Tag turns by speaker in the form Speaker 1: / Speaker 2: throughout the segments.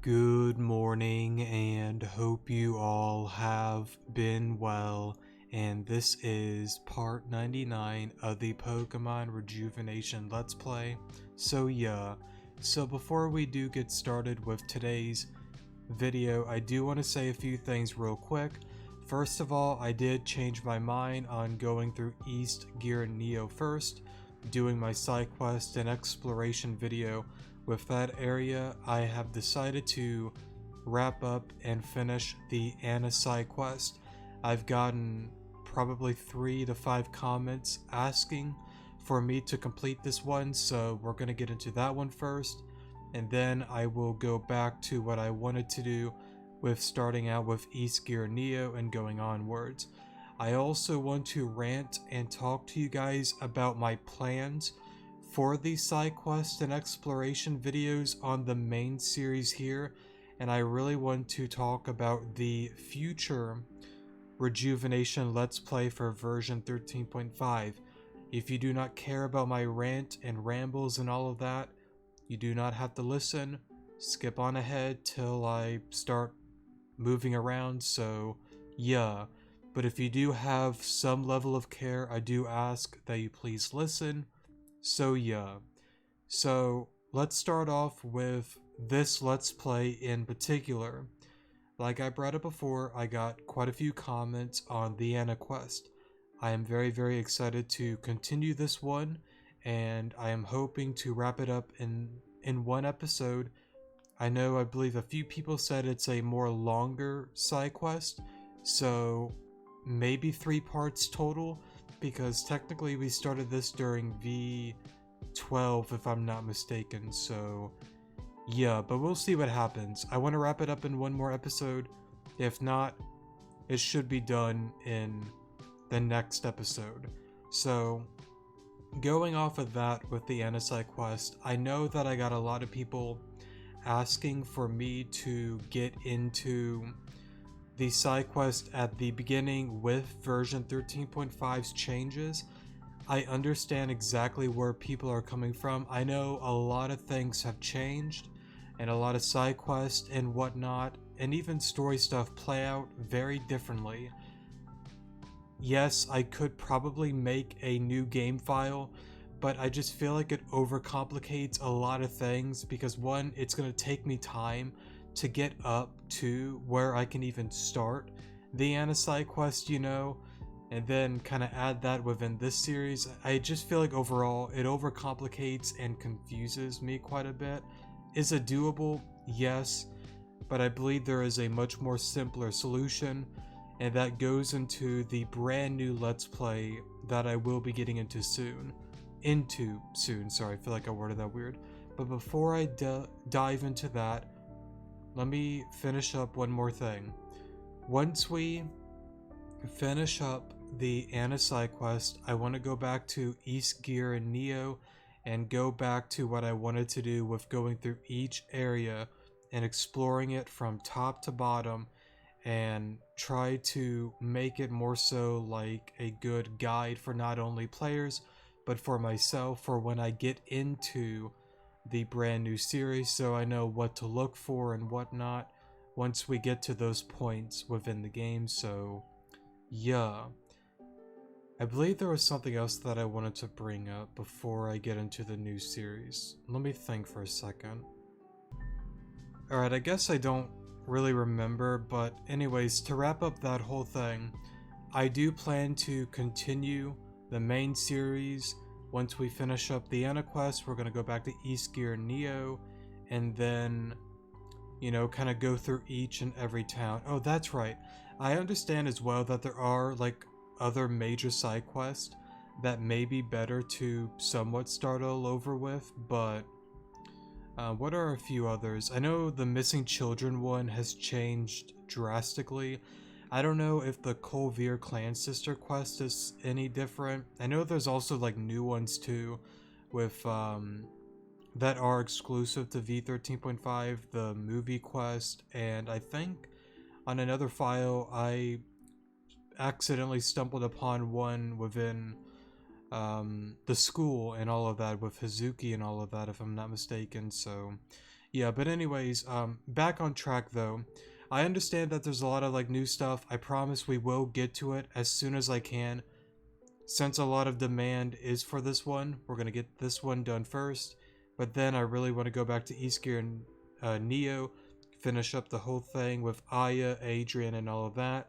Speaker 1: Good morning and hope you all have been well, and this is part 99 of the Pokemon Rejuvenation Let's Play. So before we do get started with today's video, I do want to say a few things real quick. First of all, I did change my mind on going through East Gear Neo first, doing my Sidequest and exploration video. With that area, I have decided to wrap up and finish the Anna Sidequest. I've gotten probably 3 to 5 comments asking for me to complete this one, so we're going to get into that one first, and then I will go back to what I wanted to do with starting out with East Gear Neo and going onwards. I also want to rant and talk to you guys about my plans for the Sidequest and exploration videos on the main series here, and I really want to talk about the future Rejuvenation Let's Play for version 13.5. If you do not care about my rant and rambles and all of that, you do not have to listen. Skip on ahead till I start moving around, so yeah. But if you do have some level of care, I do ask that you please listen. So yeah. So let's start off with this Let's Play in particular. Like I brought up before, I got quite a few comments on the Anna quest. I am very excited to continue this one, and I am hoping to wrap it up in one episode. I believe a few people said it's a more longer side quest, so maybe 3 parts total, because technically we started this during V12 if I'm not mistaken, so yeah, but we'll see what happens. I want to wrap it up in one more episode. If not, it should be done in the next episode. So going off of that with the Anna quest, I know that I got a lot of people asking for me to get into the side quest at the beginning with version 13.5's changes. I understand exactly where people are coming from. I know a lot of things have changed, and a lot of side quests and whatnot, and even story stuff play out very differently. Yes, I could probably make a new game file, but I just feel like it overcomplicates a lot of things because one, it's going to take me time to get up to where I can even start the Anna side quest, and then kind of add that within this series. I just feel like overall it overcomplicates and confuses me quite a bit. Is it doable? Yes, but I believe there is a much more simpler solution, and that goes into the brand new Let's Play that I will be getting into soon. Sorry, I feel like I worded that weird. But before I dive into that, let me finish up one more thing. Once we finish up the Anna side quest, I want to go back to East Gear and Neo and go back to what I wanted to do with going through each area and exploring it from top to bottom, and try to make it more so like a good guide for not only players but for myself for when I get into the brand new series, so I know what to look for and whatnot once we get to those points within the game. So yeah, I believe there was something else that I wanted to bring up before I get into the new series. Let me think for a second. Alright, I guess I don't really remember, but anyways, to wrap up that whole thing, I do plan to continue the main series. Once we finish up the Anna quest, we're going to go back to East Gear Neo, and then, kind of go through each and every town. Oh, that's right. I understand as well that there are, like, other major side quests that may be better to somewhat start all over with, but what are a few others? I know the Missing Children one has changed drastically. I don't know if the Colvere Clan Sister quest is any different. I know there's also like new ones too, with that are exclusive to V13.5, the movie quest, and I think on another file I accidentally stumbled upon one within the school and all of that with Hazuki and all of that, if I'm not mistaken. So Yeah, but anyways, back on track though. I understand that there's a lot of like new stuff. I promise we will get to it as soon as I can. Since a lot of demand is for this one, we're gonna get this one done first. But then I really want to go back to Iskir and Neo, finish up the whole thing with Aya, Adrian, and all of that.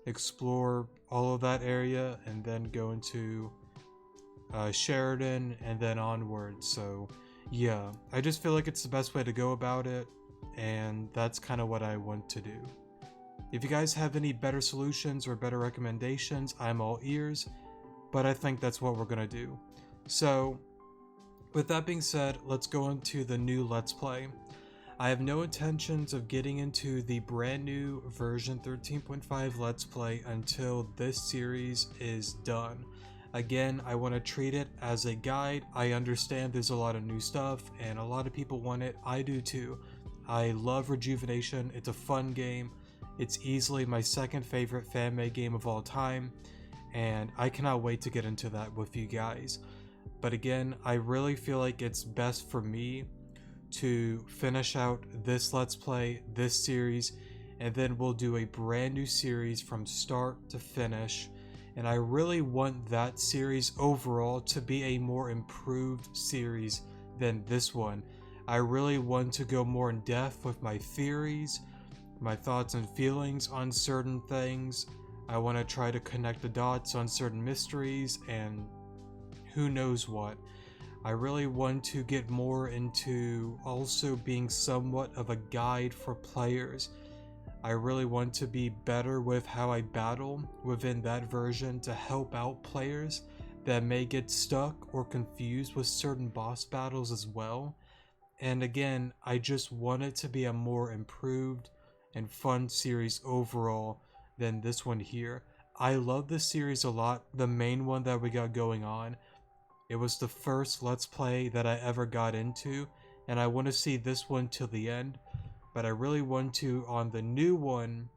Speaker 1: Explore all of that area, and then go into Sheridan, and then onward. So yeah, I just feel like it's the best way to go about it, and that's kind of what I want to do. If you guys have any better solutions or better recommendations, I'm all ears, but I think that's what we're gonna do. So with that being said, let's go into the new Let's Play. I have no intentions of getting into the brand new version 13.5 Let's Play until this series is done. Again, I want to treat it as a guide. I understand there's a lot of new stuff and a lot of people want it. I do too. I love Rejuvenation. It's a fun game. It's easily my second favorite fan-made game of all time, and I cannot wait to get into that with you guys. But again, I really feel like it's best for me to finish out this Let's Play, this series, and then we'll do a brand new series from start to finish. And I really want that series overall to be a more improved series than this one. I really want to go more in depth with my theories, my thoughts and feelings on certain things. I want to try to connect the dots on certain mysteries and who knows what. I really want to get more into also being somewhat of a guide for players. I really want to be better with how I battle within that version to help out players that may get stuck or confused with certain boss battles as well. And again, I just want it to be a more improved and fun series overall than this one here. I love this series a lot, the main one that we got going on. It was the first Let's Play that I ever got into, and I want to see this one till the end, but I really want to, on the new one,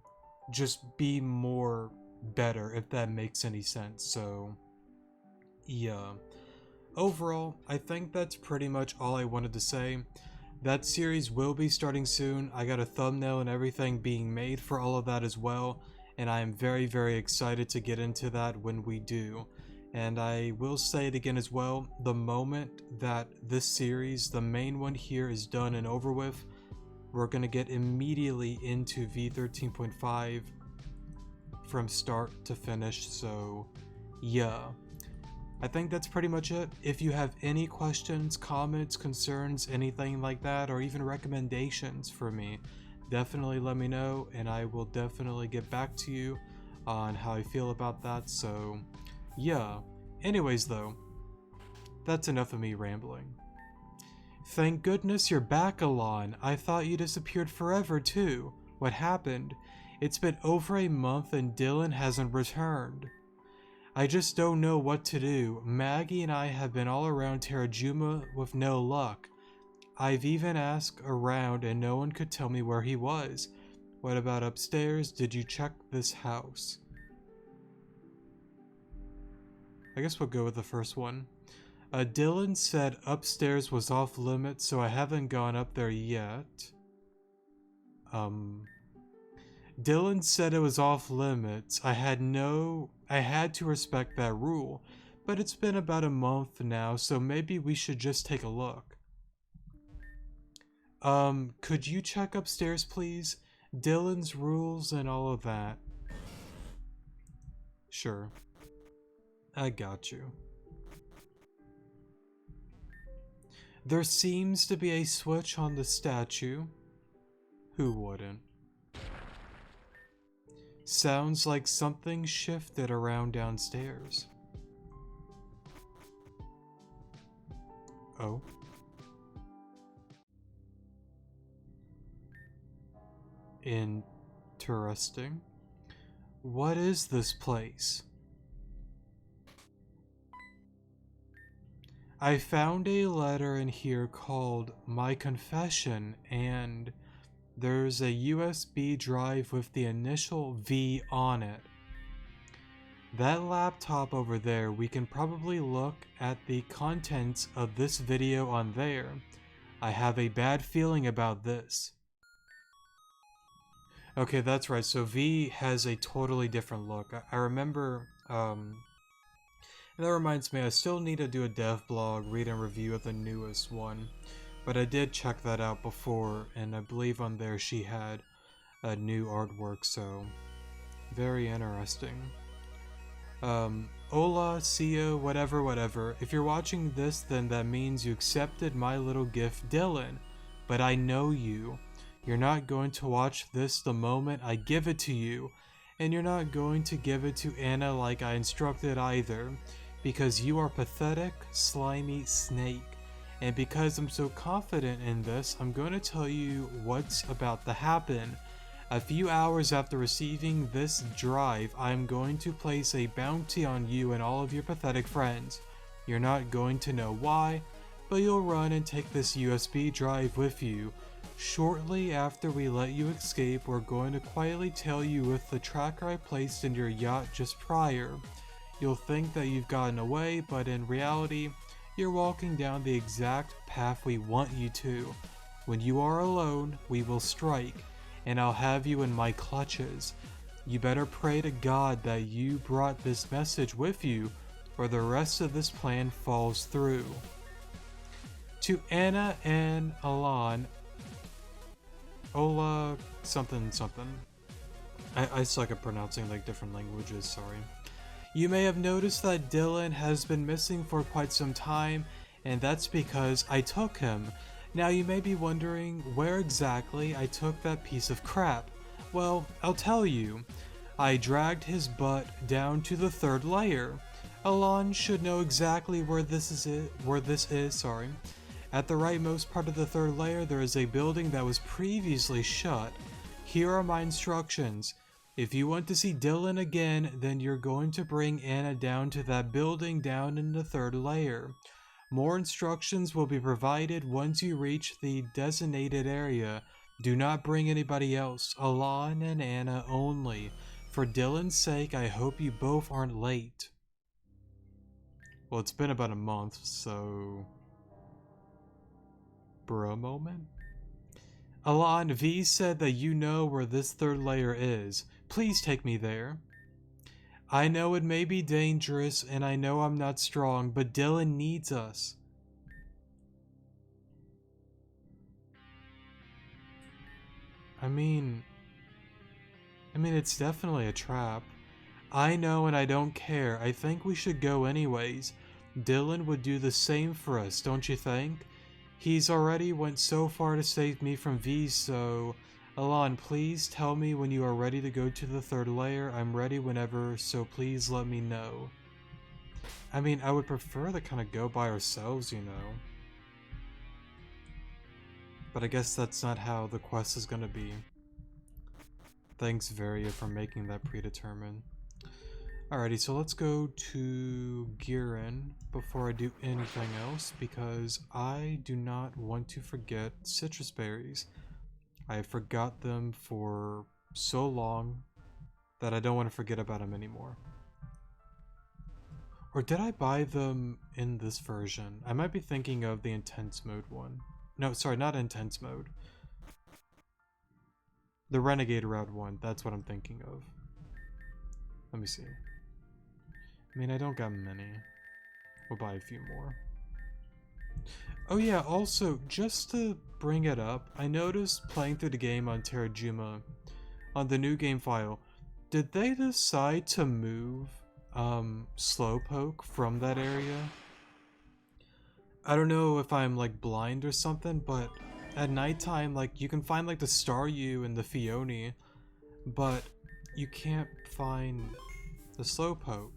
Speaker 1: just be more better, if that makes any sense. So yeah, overall, I think that's pretty much all I wanted to say. That series will be starting soon. I got a thumbnail and everything being made for all of that as well, and I am very, very excited to get into that when we do. And I will say it again as well, the moment that this series, the main one here, is done and over with, we're going to get immediately into V13.5 from start to finish. So yeah, I think that's pretty much it. If you have any questions, comments, concerns, anything like that, or even recommendations for me, definitely let me know, and I will definitely get back to you on how I feel about that. So yeah, anyways though, that's enough of me rambling. Thank goodness you're back, Alon. I thought you disappeared forever too. What happened? It's been over a month and Dylan hasn't returned. I just don't know what to do. Maggie and I have been all around Terrajuma with no luck. I've even asked around and no one could tell me where he was. What about upstairs? Did you check this house? I guess we'll go with the first one. Dylan said upstairs was off limits, so I haven't gone up there yet. Dylan said it was off limits. I had to respect that rule, but it's been about a month now, so maybe we should just take a look. Could you check upstairs, please? Dylan's rules and all of that. Sure. I got you. There seems to be a switch on the statue. Who wouldn't? Sounds like something shifted around downstairs. Oh. Interesting. What is this place? I found a letter in here called My Confession, and there's a USB drive with the initial V on it. That laptop over there, we can probably look at the contents of this video on there. I have a bad feeling about this. Okay, that's right. So V has a totally different look. I remember, and that reminds me, I still need to do a dev blog, read and review of the newest one. But I did check that out before, and I believe on there she had a new artwork, so very interesting. Hola, CEO, whatever. If you're watching this, then that means you accepted my little gift, Dylan. But I know you. You're not going to watch this the moment I give it to you. And you're not going to give it to Anna like I instructed either. Because you are pathetic, slimy snake. And because I'm so confident in this, I'm going to tell you what's about to happen. A few hours after receiving this drive, I am going to place a bounty on you and all of your pathetic friends. You're not going to know why, but you'll run and take this USB drive with you. Shortly after we let you escape, we're going to quietly tail you with the tracker I placed in your yacht just prior. You'll think that you've gotten away, but in reality, you're walking down the exact path we want you to. When you are alone, we will strike, and I'll have you in my clutches. You better pray to God that you brought this message with you, or the rest of this plan falls through. To Anna and Alan, Ola something. I suck at pronouncing like different languages, sorry. You may have noticed that Dylan has been missing for quite some time, and that's because I took him. Now you may be wondering where exactly I took that piece of crap. Well, I'll tell you. I dragged his butt down to the 3rd layer. Alon should know exactly where this is. At the rightmost part of the 3rd layer, there is a building that was previously shut. Here are my instructions. If you want to see Dylan again, then you're going to bring Anna down to that building down in the 3rd layer. More instructions will be provided once you reach the designated area. Do not bring anybody else, Alon and Anna only. For Dylan's sake, I hope you both aren't late. Well, it's been about a month, so... Bro moment? Alon, V said that you know where this 3rd layer is. Please take me there. I know it may be dangerous, and I know I'm not strong, but Dylan needs us. I mean, it's definitely a trap. I know and I don't care. I think we should go anyways. Dylan would do the same for us, don't you think? He's already went so far to save me from V, so... Alon, please tell me when you are ready to go to the 3rd layer. I'm ready whenever, so please let me know. I mean, I would prefer to kind of go by ourselves, you know. But I guess that's not how the quest is gonna be. Thanks, Varia, for making that predetermined. Alrighty, so let's go to Girin before I do anything else, because I do not want to forget citrus berries. I forgot them for so long that I don't want to forget about them anymore. Or did I buy them in this version? I might be thinking of the intense mode one. No, sorry, not intense mode. The Renegade Route one, that's what I'm thinking of. Let me see. I mean, I don't got many. We'll buy a few more. Oh yeah, also, just to bring it up, I noticed playing through the game on Terrajuma, on the new game file, did they decide to move Slowpoke from that area? I don't know if I'm like blind or something, but at nighttime, like, you can find like the Staryu and the Fione, but you can't find the Slowpoke.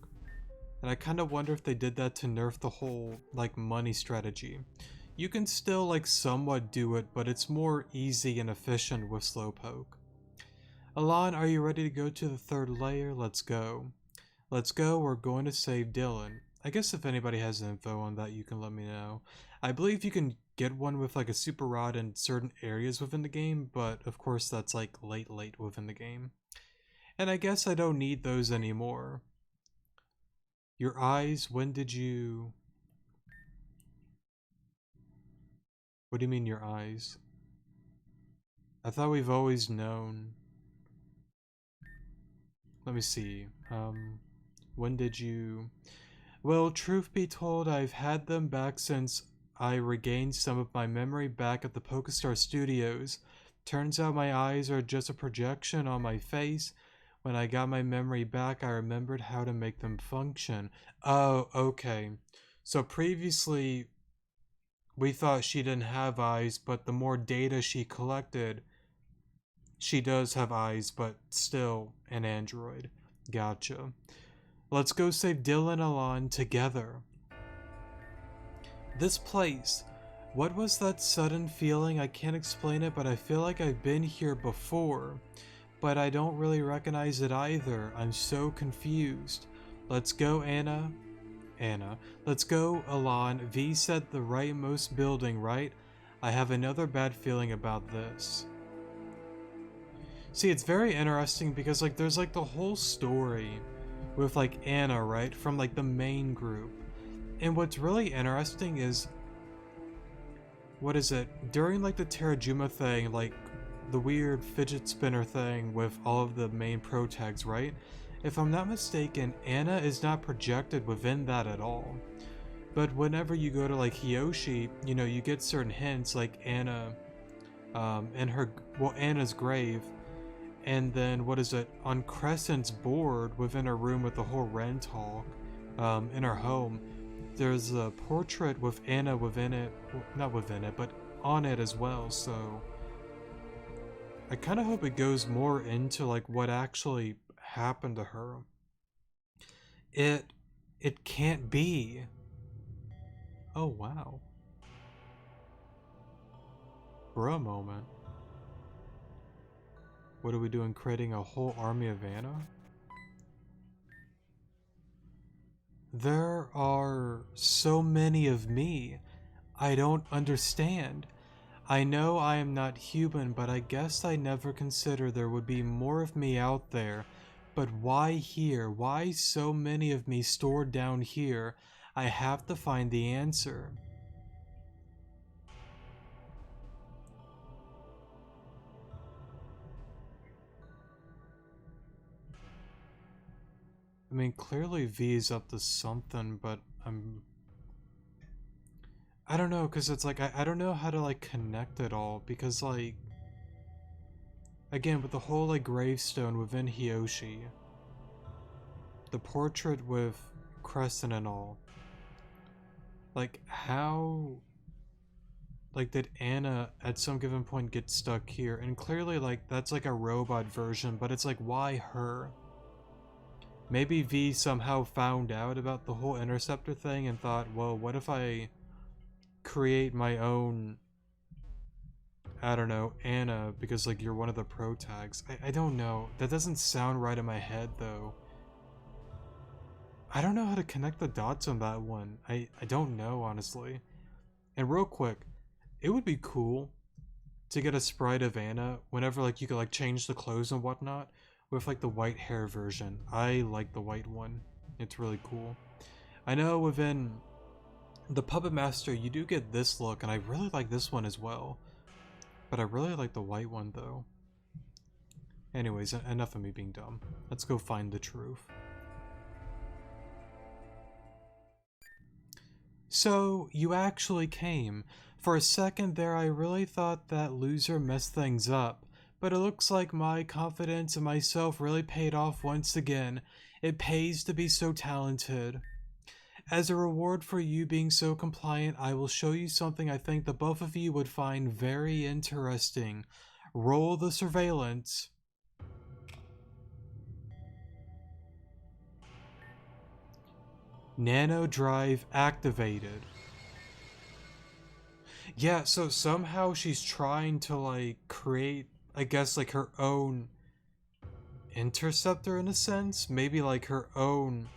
Speaker 1: And I kind of wonder if they did that to nerf the whole like money strategy. You can still like somewhat do it, but it's more easy and efficient with Slowpoke. Alon, are you ready to go to the 3rd layer? Let's go. Let's go, we're going to save Dylan. I guess if anybody has info on that, you can let me know. I believe you can get one with like a super rod in certain areas within the game, but of course that's like late within the game. And I guess I don't need those anymore. Your eyes, when did you... What do you mean your eyes? I thought we've always known. Let me see. When did you... Well, truth be told, I've had them back since I regained some of my memory back at the PokeStar Studios. Turns out my eyes are just a projection on my face. When I got my memory back, I remembered how to make them function. Oh, okay. So previously, we thought she didn't have eyes, but the more data she collected, she does have eyes, but still an android. Gotcha. Let's go save Dylan and Alon together. This place. What was that sudden feeling? I can't explain it, but I feel like I've been here before. But I don't really recognize it either. I'm so confused. Let's go, Anna. Let's go, Alon. V said the rightmost building, right? I have another bad feeling about this. See, it's very interesting because, like, there's, like, the whole story with, like, Anna, right? From, like, the main group. And what's really interesting is, what is it? During, like, the Terrajuma thing, like, the weird fidget spinner thing with all of the main pro tags, right? If I'm not mistaken, Anna is not projected within that at all. But whenever you go to, like, Hiyoshi, you know, you get certain hints, like Anna, Anna's grave. And then, what is it, on Crescent's board within her room with the whole Ren talk, in her home, there's a portrait with Anna within it, well, not within it, but on it as well, so I kind of hope it goes more into, like, what actually happened to her. It can't be. Oh, wow. For a moment. What are we doing, creating a whole army of Anna? There are so many of me. I don't understand. I know I am not human, but I guess I never considered there would be more of me out there. But why here? Why so many of me stored down here? I have to find the answer. I mean, clearly V is up to something, but I don't know, because it's like, I don't know how to, like, connect it all, because, like, again, with the whole, like, gravestone within Hiyoshi, the portrait with Crescent and all, like, how, like, did Anna at some given point get stuck here? And clearly, like, that's like a robot version, but it's like, why her? Maybe V somehow found out about the whole interceptor thing and thought, well, what if I create my own, I don't know, Anna, because, like, you're one of the pro tags. I don't know. That doesn't sound right in my head, though. I don't know how to connect the dots on that one. I don't know, honestly. And real quick, it would be cool to get a sprite of Anna whenever, like, you could, like, change the clothes and whatnot with, like, the white hair version. I like the white one. It's really cool. I know within the Puppet Master you do get this look, and I really like this one as well. But I really like the white one, though. Anyways, enough of me being dumb. Let's go find the truth. So, you actually came. For a second there, I really thought that loser messed things up. But it looks like my confidence in myself really paid off once again. It pays to be so talented. As a reward for you being so compliant, I will show you something I think the both of you would find very interesting. Roll the surveillance. Nano drive activated. Yeah, so somehow she's trying to, like, create, I guess, like, her own interceptor in a sense? Maybe, like, her own...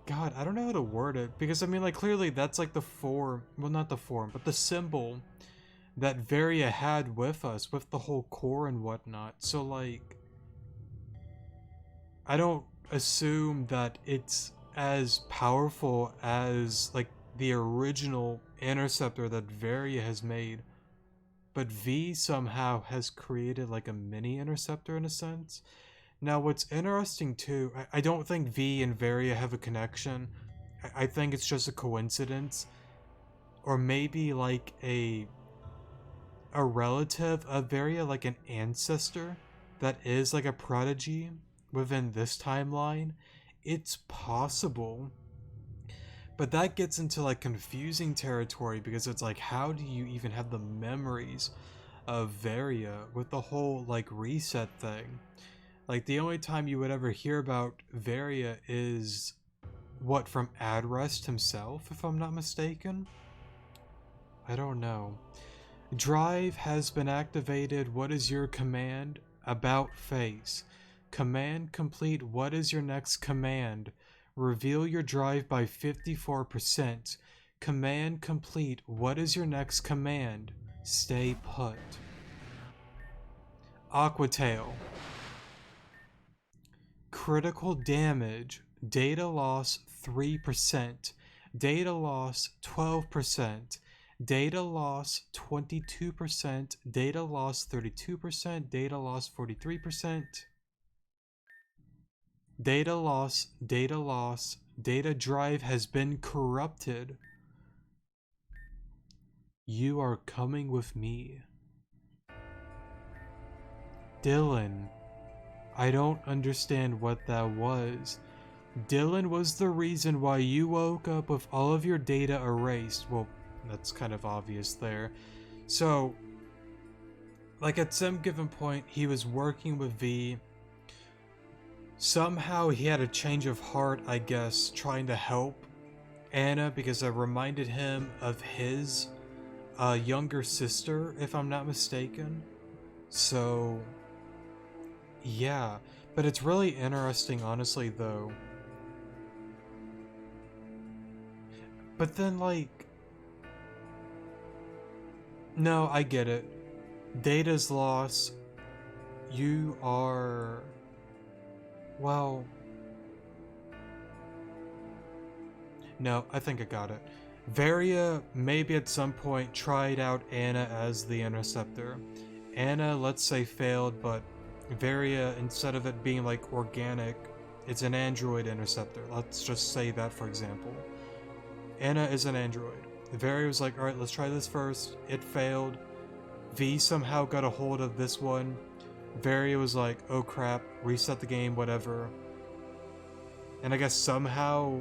Speaker 1: God, I don't know how to word it, because, I mean, like, clearly that's, like, the form, well, not the form, but the symbol that Varia had with us, with the whole core and whatnot, so, like, I don't assume that it's as powerful as, like, the original interceptor that Varia has made, but V somehow has created like a mini interceptor in a sense. Now, what's interesting too, I don't think V and Varia have a connection. I think it's just a coincidence, or maybe like a relative of Varia, like an ancestor that is like a prodigy within this timeline. It's possible. But that gets into like confusing territory because it's like, how do you even have the memories of Varia with the whole like reset thing? Like the only time you would ever hear about Varia is what, from Adrest himself, if I'm not mistaken? I don't know. Drive has been activated. What is your command? About face. Command complete. What is your next command? Reveal your drive by 54%. Command complete. What is your next command? Stay put. Aquatail. Critical damage. Data loss 3%. Data loss 12%. Data loss 22%, data loss 32%, data loss 43%, data loss, data drive has been corrupted. You are coming with me. Dylan, I don't understand what that was. Dylan was the reason why you woke up with all of your data erased. Well, that's kind of obvious there. So, like at some given point, he was working with V. Somehow he had a change of heart, I guess, trying to help Anna because it reminded him of his younger sister, if I'm not mistaken. So, yeah. But it's really interesting, honestly, though. But then, like, no, I get it. Data's loss. You are... Well... No, I think I got it. Varia maybe at some point tried out Anna as the interceptor. Anna, let's say, failed, but Varia, instead of it being like organic, it's an android interceptor. Let's just say that, for example. Anna is an android. Varia was like, alright, let's try this first. It failed. V somehow got a hold of this one. Varia was like, oh crap, reset the game, whatever. And I guess somehow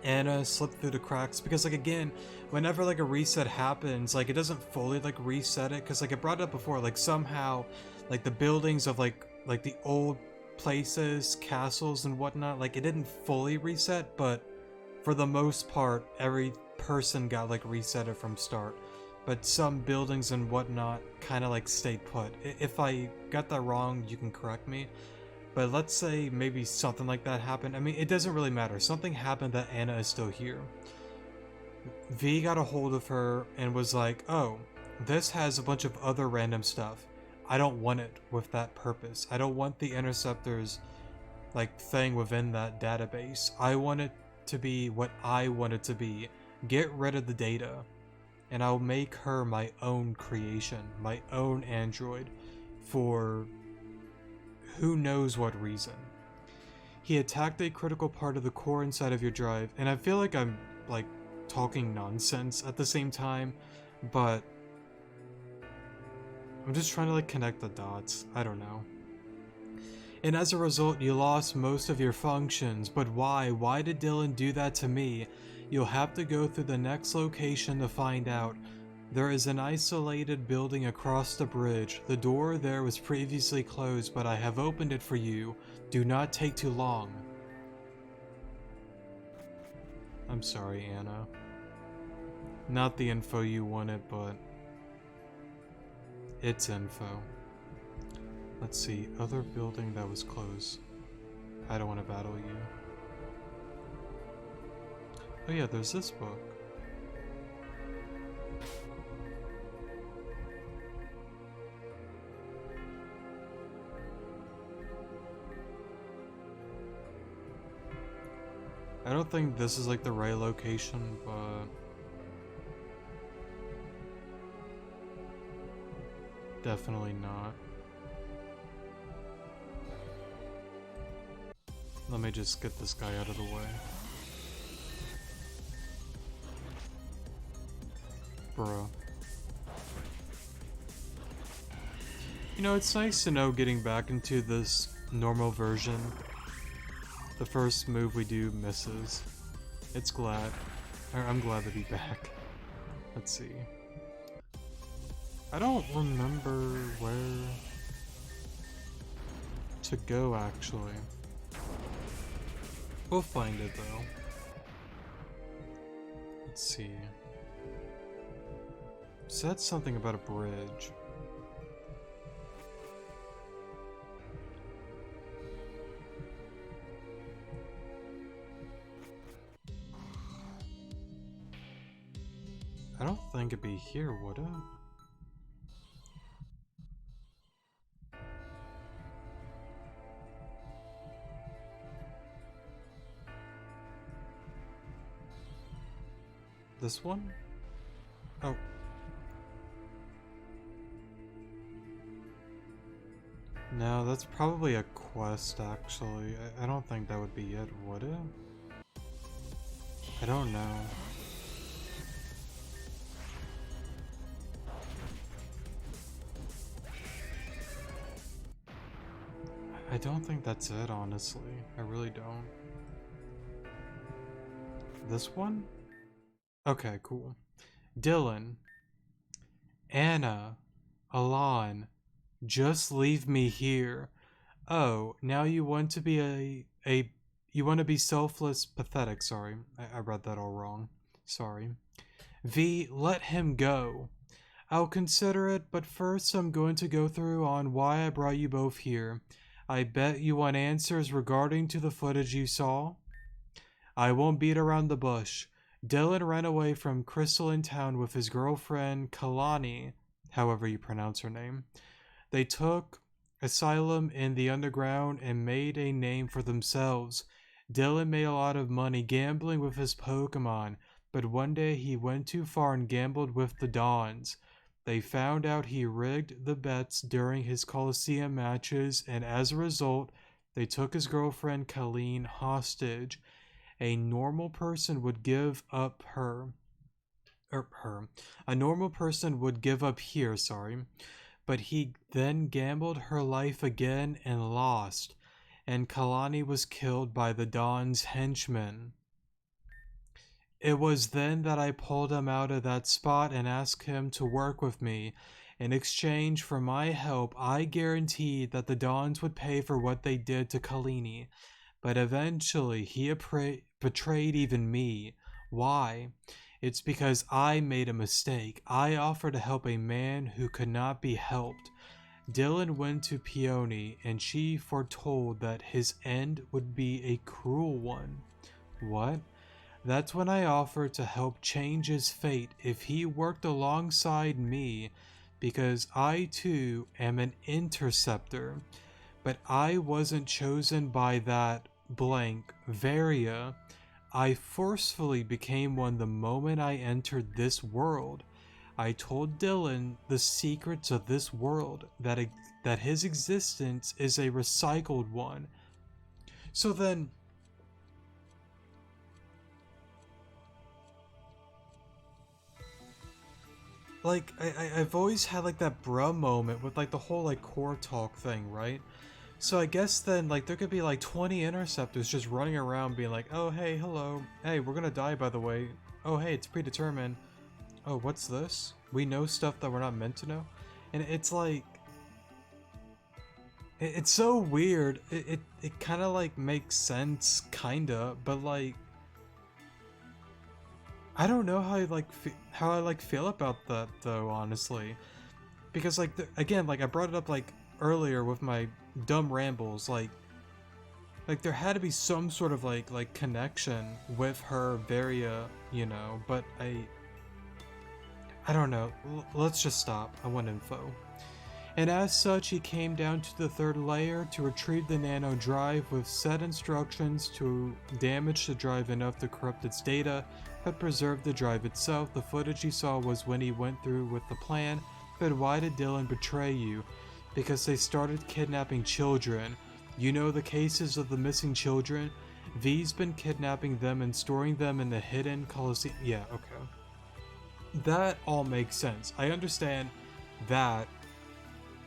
Speaker 1: Anna slipped through the cracks because, like, again, whenever like a reset happens, like it doesn't fully like reset it, because like I brought it up before, like somehow like the buildings of like the old places, castles and whatnot, like it didn't fully reset, but for the most part every person got like resetted from start. But some buildings and whatnot kind of like stayed put. If I got that wrong, you can correct me. But let's say maybe something like that happened. I mean, it doesn't really matter. Something happened that Anna is still here. V got a hold of her and was like, oh, this has a bunch of other random stuff. I don't want it with that purpose. I don't want the interceptors like thing within that database. I want it to be what I want it to be. Get rid of the data. And I'll make her my own creation, my own android, for who knows what reason. He attacked a critical part of the core inside of your drive, and I feel like I'm like talking nonsense at the same time, but I'm just trying to like connect the dots. I don't know. And as a result, you lost most of your functions. But why? Why did Dylan do that to me? You'll have to go through the next location to find out. There is an isolated building across the bridge. The door there was previously closed, but I have opened it for you. Do not take too long. I'm sorry, Anna. Not the info you wanted, but it's info. Let's see, other building that was closed. I don't want to battle you. Oh yeah, there's this book. I don't think this is like the right location, but Definitely not. Let me just get this guy out of the way. Bro. You know, it's nice to know getting back into this normal version. The first move we do misses. I'm glad to be back. Let's see. I don't remember where to go, actually. We'll find it, though. Let's see. Said something about a bridge. I don't think it'd be here, would it? This one? Oh. No, that's probably a quest, actually. I don't think that would be it, would it? I don't know. I don't think that's it, honestly. I really don't. This one? Okay, cool. Dylan. Anna. Alon. Just leave me here. Oh, now you want to be you want to be selfless, pathetic, sorry. I read that all wrong. Sorry. V, let him go. I'll consider it, but first I'm going to go through on why I brought you both here. I bet you want answers regarding to the footage you saw? I won't beat around the bush. Dylan ran away from Crystalline Town with his girlfriend, Kalani, however you pronounce her name. They took asylum in the underground and made a name for themselves. Dylan made a lot of money gambling with his Pokemon, but one day he went too far and gambled with the Dons. They found out he rigged the bets during his Coliseum matches, and as a result, they took his girlfriend Colleen hostage. A normal person would give up A normal person would give up here, but he then gambled her life again and lost, and Kalani was killed by the Don's henchmen. It was then that I pulled him out of that spot and asked him to work with me. In exchange for my help, I guaranteed that the Dons would pay for what they did to Kalini. But eventually, he betrayed even me. Why? It's because I made a mistake. I offered to help a man who could not be helped. Dylan went to Peony, and she foretold that his end would be a cruel one. What? That's when I offered to help change his fate if he worked alongside me, because I too am an interceptor. But I wasn't chosen by that blank Varia. I forcefully became one the moment I entered this world. I told Dylan the secrets of this world, that his existence is a recycled one. So then, like, I've always had like that bruh moment with like the whole like core talk thing, right? So I guess then like there could be like 20 interceptors just running around being like, oh hey, hello, hey, we're gonna die by the way, oh hey, it's predetermined, oh what's this? We know stuff that we're not meant to know. And it's like, it's so weird. It kind of like makes sense, kinda, but like I don't know how I feel about that though, honestly, because like again, like I brought it up like earlier with my dumb rambles, like there had to be some sort of like connection with her Varia, you know, but I don't know. Let's just stop. I want info. And as such, he came down to the third layer to retrieve the nano drive with set instructions to damage the drive enough to corrupt its data, but preserve the drive itself. The footage he saw was when he went through with the plan. But why did Dylan betray you? Because they started kidnapping children. You know the cases of the missing children? V's been kidnapping them and storing them in the hidden Colosseum. Yeah, okay. That all makes sense. I understand that.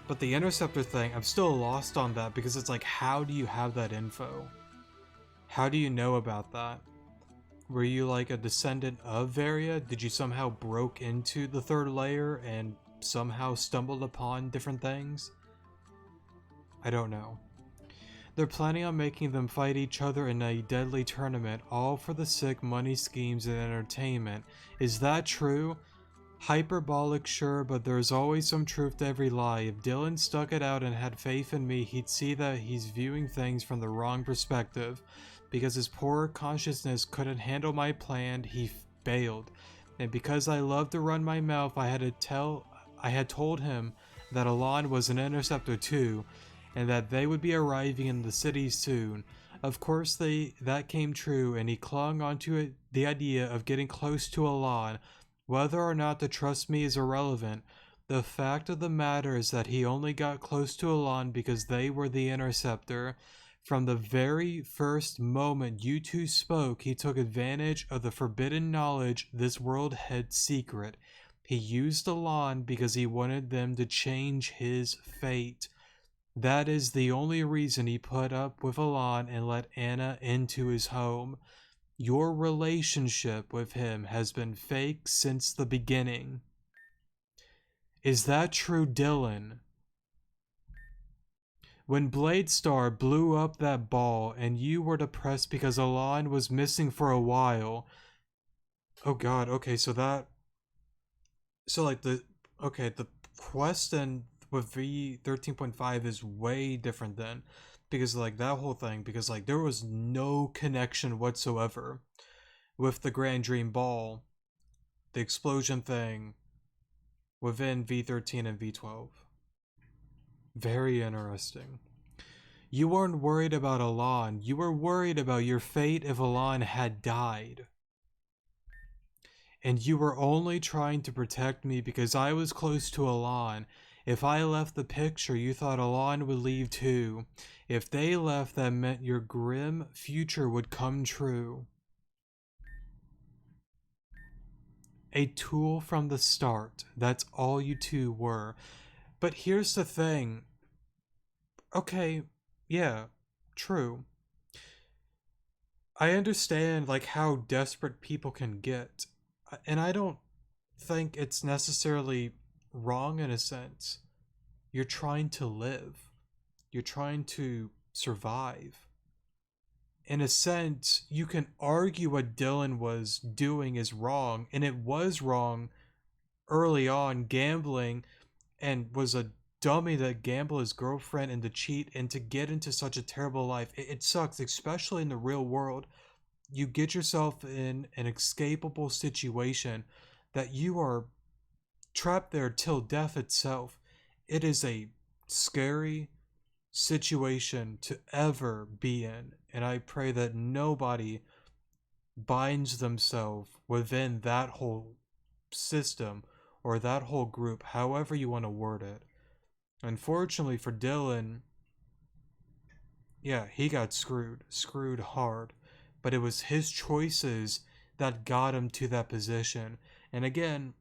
Speaker 1: But the Interceptor thing, I'm still lost on that because it's like, how do you have that info? How do you know about that? Were you like a descendant of Varia? Did you somehow broke into the third layer and somehow stumbled upon different things? I don't know. They're planning on making them fight each other in a deadly tournament, all for the sick money schemes and entertainment. Is that true? Hyperbolic, sure, but there's always some truth to every lie. If Dylan stuck it out and had faith in me, he'd see that he's viewing things from the wrong perspective. Because his poor consciousness couldn't handle my plan, he failed. And because I love to run my mouth, I had told him that Alon was an interceptor too, and that they would be arriving in the city soon. Of course that came true, and he clung onto it, the idea of getting close to Alon. Whether or not to trust me is irrelevant. The fact of the matter is that he only got close to Alon because they were the interceptor. From the very first moment you two spoke, he took advantage of the forbidden knowledge this world had secret. He used Alon because he wanted them to change his fate. That is the only reason he put up with Alon and let Anna into his home. Your relationship with him has been fake since the beginning. Is that true, Dylan? When Bladestar blew up that ball and you were depressed because Alon was missing for a while. Oh god, okay, so like the quest and with V 13.5 is way different then. Because like that whole thing, because like there was no connection whatsoever with the Grand Dream Ball, the explosion thing within V13 and V12. Very interesting. You weren't worried about Alon, you were worried about your fate if Alon had died. And you were only trying to protect me because I was close to Alon. If I left the picture, you thought Alon would leave too. If they left, that meant your grim future would come true. A tool from the start. That's all you two were. But here's the thing. Okay, yeah, true. I understand like how desperate people can get. And I don't think it's necessarily wrong in a sense. You're trying to live. You're trying to survive. In a sense, you can argue what Dylan was doing is wrong, and it was wrong early on, gambling, and was a dummy to gamble his girlfriend and to cheat and to get into such a terrible life. It sucks, especially in the real world. You get yourself in an escapable situation that you are trapped there till death itself. It is a scary situation to ever be in, and I pray that nobody binds themselves within that whole system or that whole group, however you want to word it. Unfortunately for Dylan, yeah, he got screwed hard, but it was his choices that got him to that position. And again,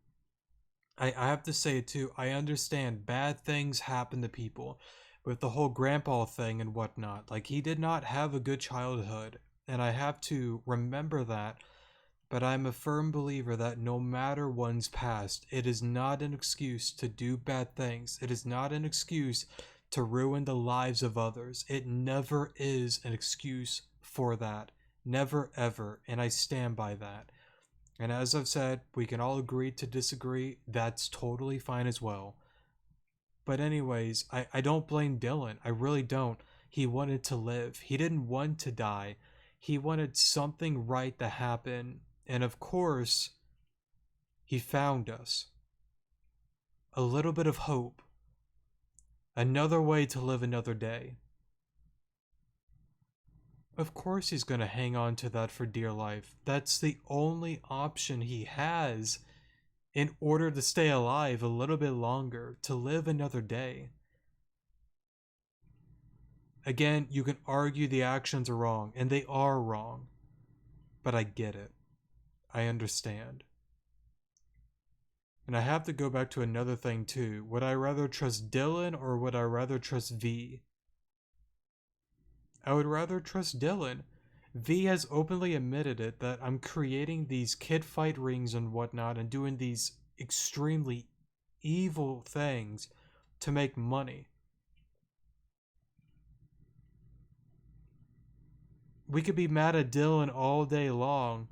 Speaker 1: I have to say it too, I understand bad things happen to people with the whole grandpa thing and whatnot. Like, he did not have a good childhood, and I have to remember that. But I'm a firm believer that no matter one's past, it is not an excuse to do bad things. It is not an excuse to ruin the lives of others. It never is an excuse for that. Never ever. And I stand by that. And as I've said, we can all agree to disagree. That's totally fine as well. But anyways, I don't blame Dylan. I really don't. He wanted to live. He didn't want to die. He wanted something right to happen. And of course, he found us. A little bit of hope. Another way to live another day. Of course he's going to hang on to that for dear life. That's the only option he has. in order to stay alive a little bit longer, to live another day. Again, you can argue the actions are wrong, and they are wrong, but I get it. I understand. And I have to go back to another thing too. Would I rather trust Dylan or would I rather trust V? I would rather trust Dylan. V has openly admitted it that I'm creating these kid fight rings and whatnot and doing these extremely evil things to make money. We could be mad at Dylan all day long,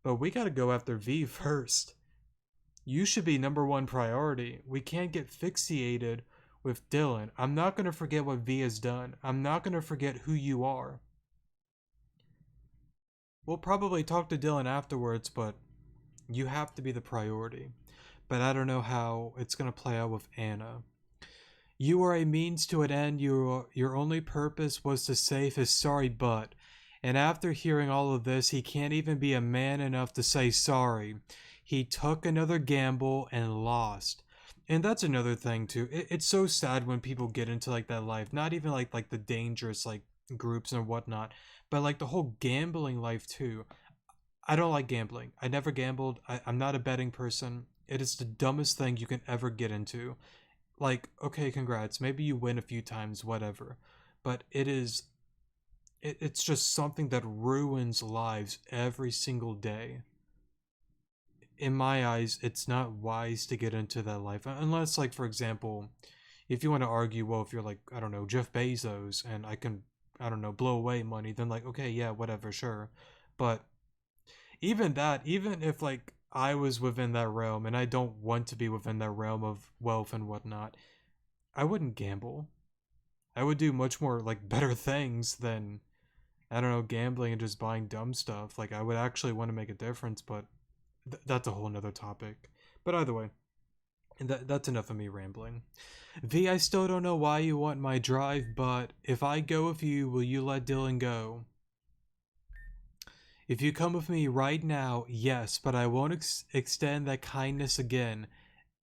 Speaker 1: but we gotta go after V first. You should be number one priority. We can't get fixated with Dylan. I'm not gonna forget what V has done. I'm not gonna forget who you are. We'll probably talk to Dylan afterwards, but you have to be the priority. But I don't know how it's gonna play out with Anna. You are a means to an end. Your only purpose was to save his sorry butt. And after hearing all of this, he can't even be a man enough to say sorry. He took another gamble and lost. And that's another thing too. It's so sad when people get into like that life. Not even like the dangerous like groups and whatnot, but like the whole gambling life too. I don't like gambling. I never gambled. I'm not a betting person. It is the dumbest thing you can ever get into. Like, okay, congrats. Maybe you win a few times, whatever. But it's just something that ruins lives every single day. In my eyes, it's not wise to get into that life. Unless, like, for example, if you want to argue, well, if you're like, I don't know, Jeff Bezos and I can, I don't know, blow away money, then like, okay, yeah, whatever, sure. But even that, even if like I was within that realm and I don't want to be within that realm of wealth and whatnot, I wouldn't gamble. I would do much more like better things than, I don't know, gambling and just buying dumb stuff. Like I would actually want to make a difference, but that's a whole nother topic. But either way, that's enough of me rambling. V, I still don't know why you want my drive, but if I go with you, will you let Dylan go? If you come with me right now, yes, but I won't extend that kindness again.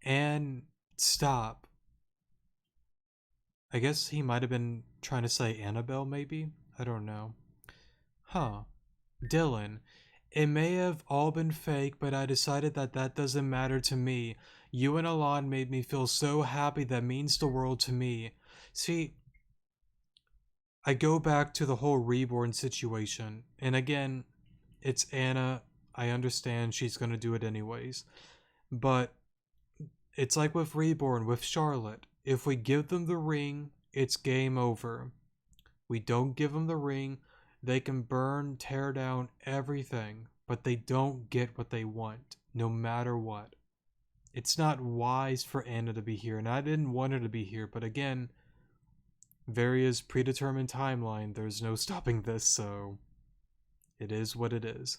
Speaker 1: And stop. I guess he might have been trying to say Annabelle, maybe? I don't know. Huh. Dylan, it may have all been fake, but I decided that that doesn't matter to me. You and Alon made me feel so happy that means the world to me. See, I go back to the whole reborn situation, and again, it's Anna. I understand she's gonna do it anyways. But it's like with Reborn, with Charlotte. If we give them the ring, it's game over. We don't give them the ring, they can burn, tear down everything, but they don't get what they want, no matter what. It's not wise for Anna to be here, and I didn't want her to be here, but again, various predetermined timeline, there's no stopping this, so it is what it is.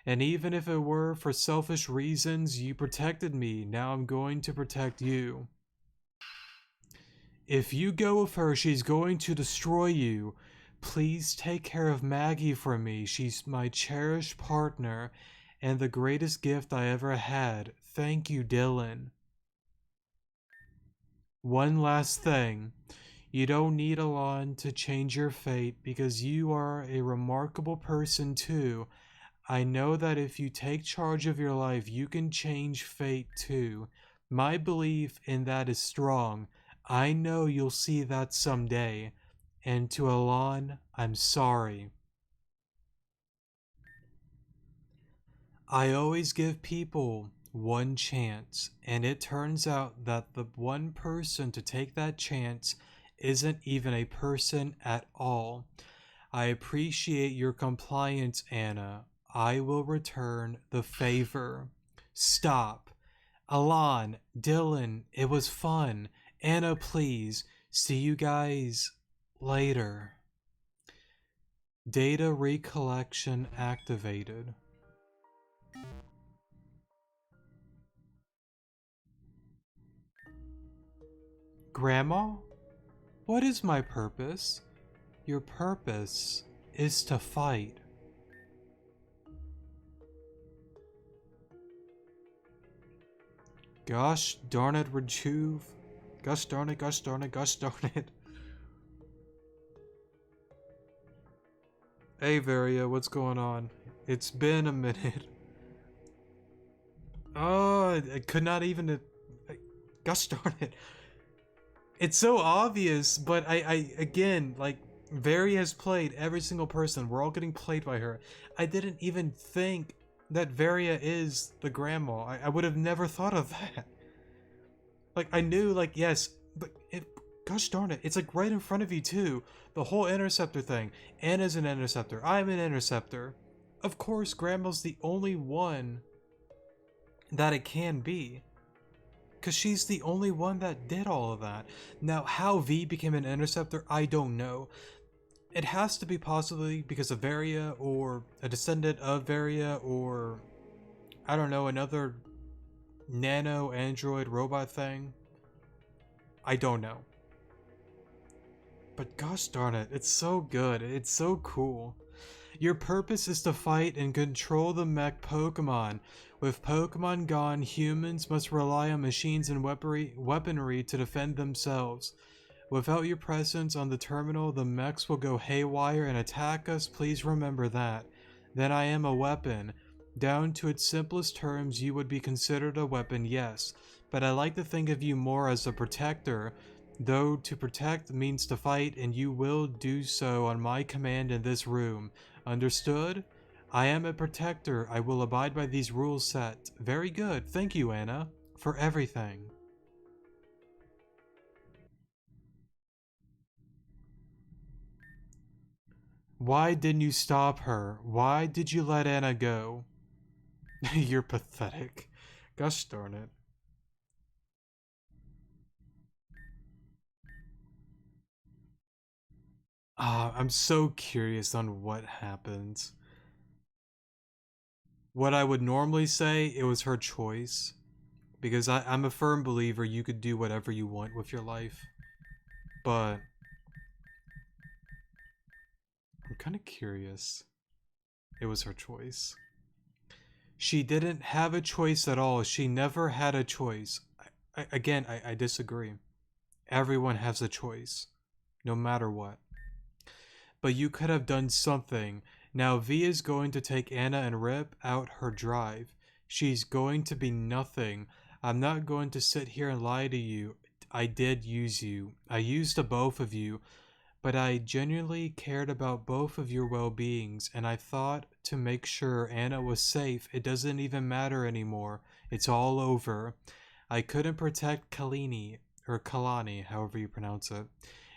Speaker 1: And even if it were for selfish reasons, you protected me, now I'm going to protect you. If you go with her, she's going to destroy you. Please take care of Maggie for me. She's my cherished partner and the greatest gift I ever had. Thank you, Dylan. One last thing. You don't need Alon to change your fate because you are a remarkable person too. I know that if you take charge of your life, you can change fate too. My belief in that is strong. I know you'll see that someday. And to Alon, I'm sorry. I always give people one chance, and it turns out that the one person to take that chance isn't even a person at all. I appreciate your compliance, Anna. I will return the favor. Stop. Alon, Dylan, it was fun. Anna, please. See you guys later. Data recollection activated. Grandma? What is my purpose? Your purpose is to fight. Gosh darn it, Rejuve. Gosh darn it, gosh darn it, gosh darn it. Hey Varia, what's going on? It's been a minute. Oh, I could not even... Gosh darn it. It's so obvious, but again, like, Varia has played every single person. We're all getting played by her. I didn't even think that Varia is the grandma. I would have never thought of that. Like, I knew, like, yes, but gosh darn it, it's like right in front of you too. The whole interceptor thing. Anna's an interceptor. I'm an interceptor. Of course, grandma's the only one that it can be. Because she's the only one that did all of that. Now, how V became an interceptor, I don't know. It has to be possibly because of Varia, or a descendant of Varia, or I don't know, another nano android robot thing. I don't know. But gosh darn it, it's so good. It's so cool. Your purpose is to fight and control the mech Pokemon. With Pokemon gone, humans must rely on machines and weaponry to defend themselves. Without your presence on the terminal, the mechs will go haywire and attack us. Please remember that. Then I am a weapon. Down to its simplest terms, you would be considered a weapon, yes. But I like to think of you more as a protector. Though to protect means to fight, and you will do so on my command in this room. Understood? I am a protector. I will abide by these rules set. Very good. Thank you, Anna, for everything. Why didn't you stop her? Why did you let Anna go? You're pathetic. Gosh darn it. I'm so curious on what happened. What I would normally say, it was her choice. Because I'm a firm believer you could do whatever you want with your life. But I'm kind of curious. It was her choice. She didn't have a choice at all. She never had a choice. Again, I disagree. Everyone has a choice, no matter what. But you could have done something. Now V is going to take Anna and rip out her drive. She's going to be nothing. I'm not going to sit here and lie to you. I did use you. I used the both of you. But I genuinely cared about both of your well-beings, and I thought to make sure Anna was safe. It doesn't even matter anymore. It's all over. I couldn't protect Kalani, or Kalani, however you pronounce it.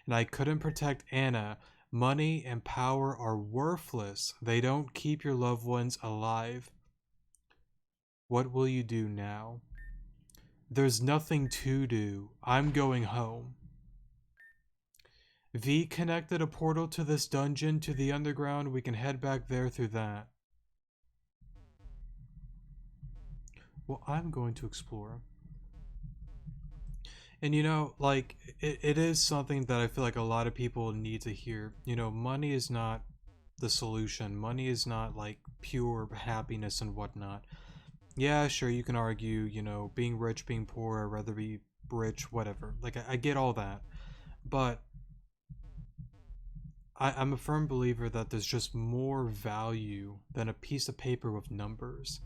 Speaker 1: And I couldn't protect Anna. Money and power are worthless. They don't keep your loved ones alive. What will you do now? There's nothing to do. I'm going home. V connected a portal to this dungeon to the underground. We can head back there through that. Well, I'm going to explore. And you know, like, it is something that I feel like a lot of people need to hear. You know, money is not the solution. Money is not like pure happiness and whatnot. Yeah, sure, you can argue, you know, being rich, being poor, I'd rather be rich, whatever. Like, I get all that. But I'm a firm believer that there's just more value than a piece of paper with numbers.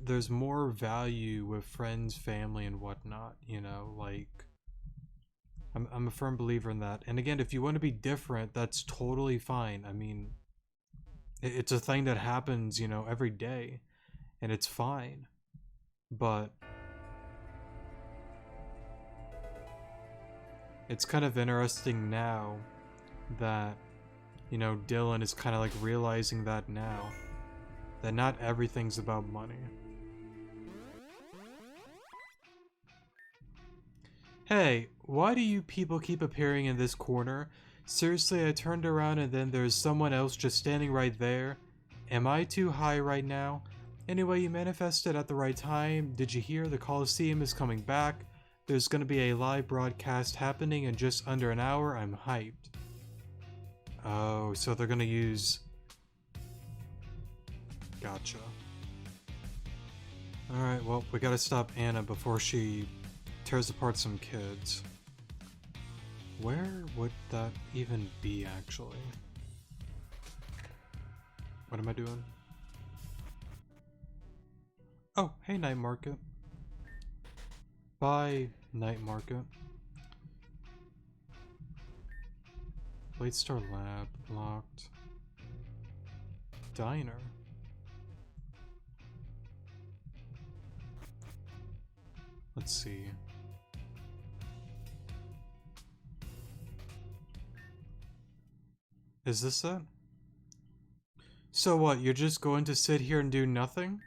Speaker 1: There's more value with friends, family, and whatnot, you know, like, I'm a firm believer in that. And again, if you want to be different, that's totally fine. I mean, it's a thing that happens, you know, every day, and it's fine. But it's kind of interesting now that, you know, Dylan is kind of like realizing that now. That not everything's about money. Hey, why do you people keep appearing in this corner? Seriously, I turned around and then there's someone else just standing right there. Am I too high right now? Anyway, you manifested at the right time. Did you hear? The Coliseum is coming back. There's gonna be a live broadcast happening in just under an hour. I'm hyped. Oh, so they're gonna use... Gotcha. Alright, well, we gotta stop Anna before she tears apart some kids. Where would that even be, actually? What am I doing? Oh, hey, Night Market. Bye, Night Market. Late Star Lab, locked. Diner. Let's see. Is this it? So what, you're just going to sit here and do nothing?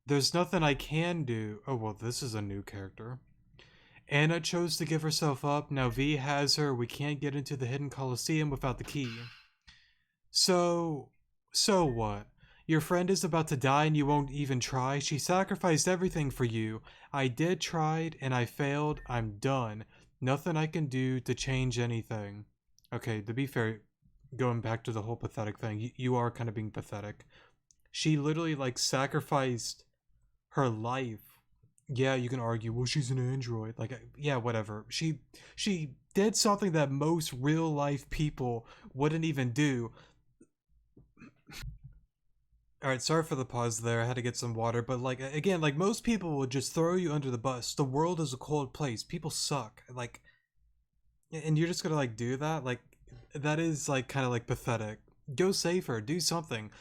Speaker 1: There's nothing I can do. Oh, well, this is a new character. Anna chose to give herself up. Now V has her. We can't get into the hidden Coliseum without the key. So what? Your friend is about to die and you won't even try? She sacrificed everything for you. I did tried and I failed. I'm done. Nothing I can do to change anything. Okay, to be fair, going back to the whole pathetic thing, you are kind of being pathetic. She literally like sacrificed her life. Yeah, you can argue, well, she's an android. Like, yeah, whatever. She did something that most real life people wouldn't even do. All right, sorry for the pause there. I had to get some water, but like again, like most people would just throw you under the bus. The world is a cold place. People suck. Like, and you're just gonna like do that? Like, that is like kind of like pathetic. Go safer. Do something.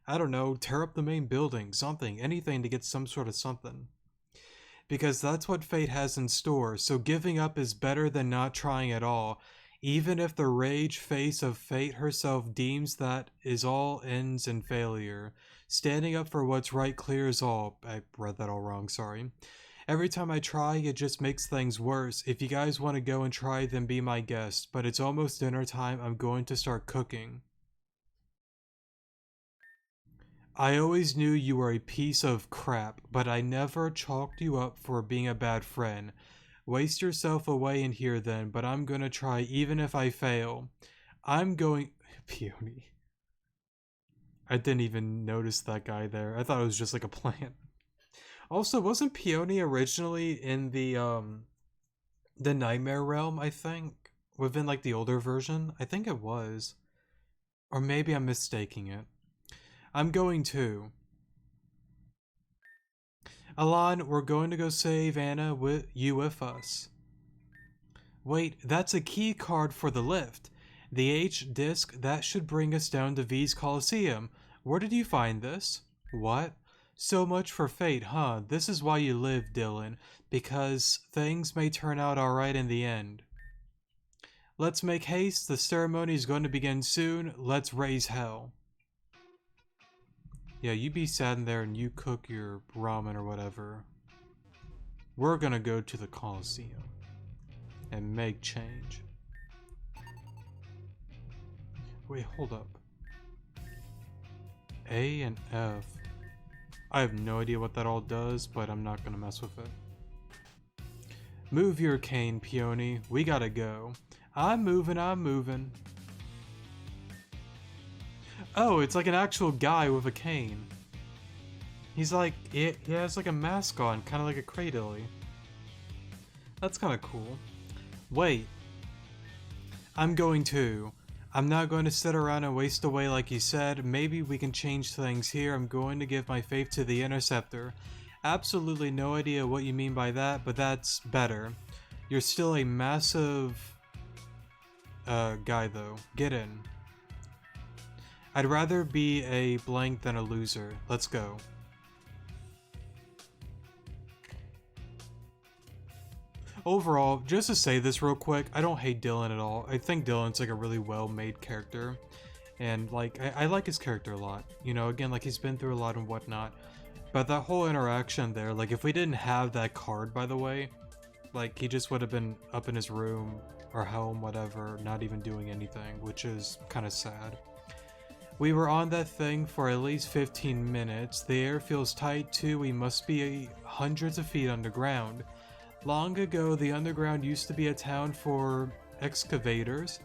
Speaker 1: I don't know. Tear up the main building. Something. Anything to get some sort of something. Because that's what fate has in store. So giving up is better than not trying at all. Even if the rage face of fate herself deems that is all ends in failure. Standing up for what's right clears all. I read that all wrong, sorry. Every time I try, it just makes things worse. If you guys want to go and try, then be my guest. But it's almost dinner time. I'm going to start cooking. I always knew you were a piece of crap, but I never chalked you up for being a bad friend. Waste yourself away in here then, but I'm gonna try even if I fail. I'm going. Peony. I didn't even notice that guy there. I thought it was just like a plant. Also, wasn't Peony originally in the Nightmare Realm, I think? Within like the older version? I think it was. Or maybe I'm mistaking it. I'm going to. Alon, we're going to go save Anna with you with us. Wait, that's a key card for the lift. The H disc, that should bring us down to V's Coliseum. Where did you find this? What? So much for fate, huh? This is why you live, Dylan. Because things may turn out alright in the end. Let's make haste. The ceremony is going to begin soon. Let's raise hell. Yeah, you be sat in there and you cook your ramen or whatever. We're gonna go to the Coliseum and make change. Wait, hold up. A and F. I have no idea what that all does, but I'm not gonna mess with it. Move your cane, Peony. We gotta go. I'm moving. Oh, it's like an actual guy with a cane. He's like, he has like a mask on, kind of like a Cradilly. That's kind of cool. Wait. I'm going too. I'm not going to sit around and waste away like you said. Maybe we can change things here. I'm going to give my faith to the Interceptor. Absolutely no idea what you mean by that, but that's better. You're still a massive guy though. Get in. I'd rather be a blank than a loser. Let's go. Overall, just to say this real quick, I don't hate Dylan at all. I think Dylan's like a really well-made character. And like, I like his character a lot. You know, again, like he's been through a lot and whatnot. But that whole interaction there, like if we didn't have that card, by the way, like he just would have been up in his room or home, whatever, not even doing anything, which is kind of sad. We were on that thing for at least 15 minutes. The air feels tight too. We must be hundreds of feet underground. Long ago, the underground used to be a town for excavators.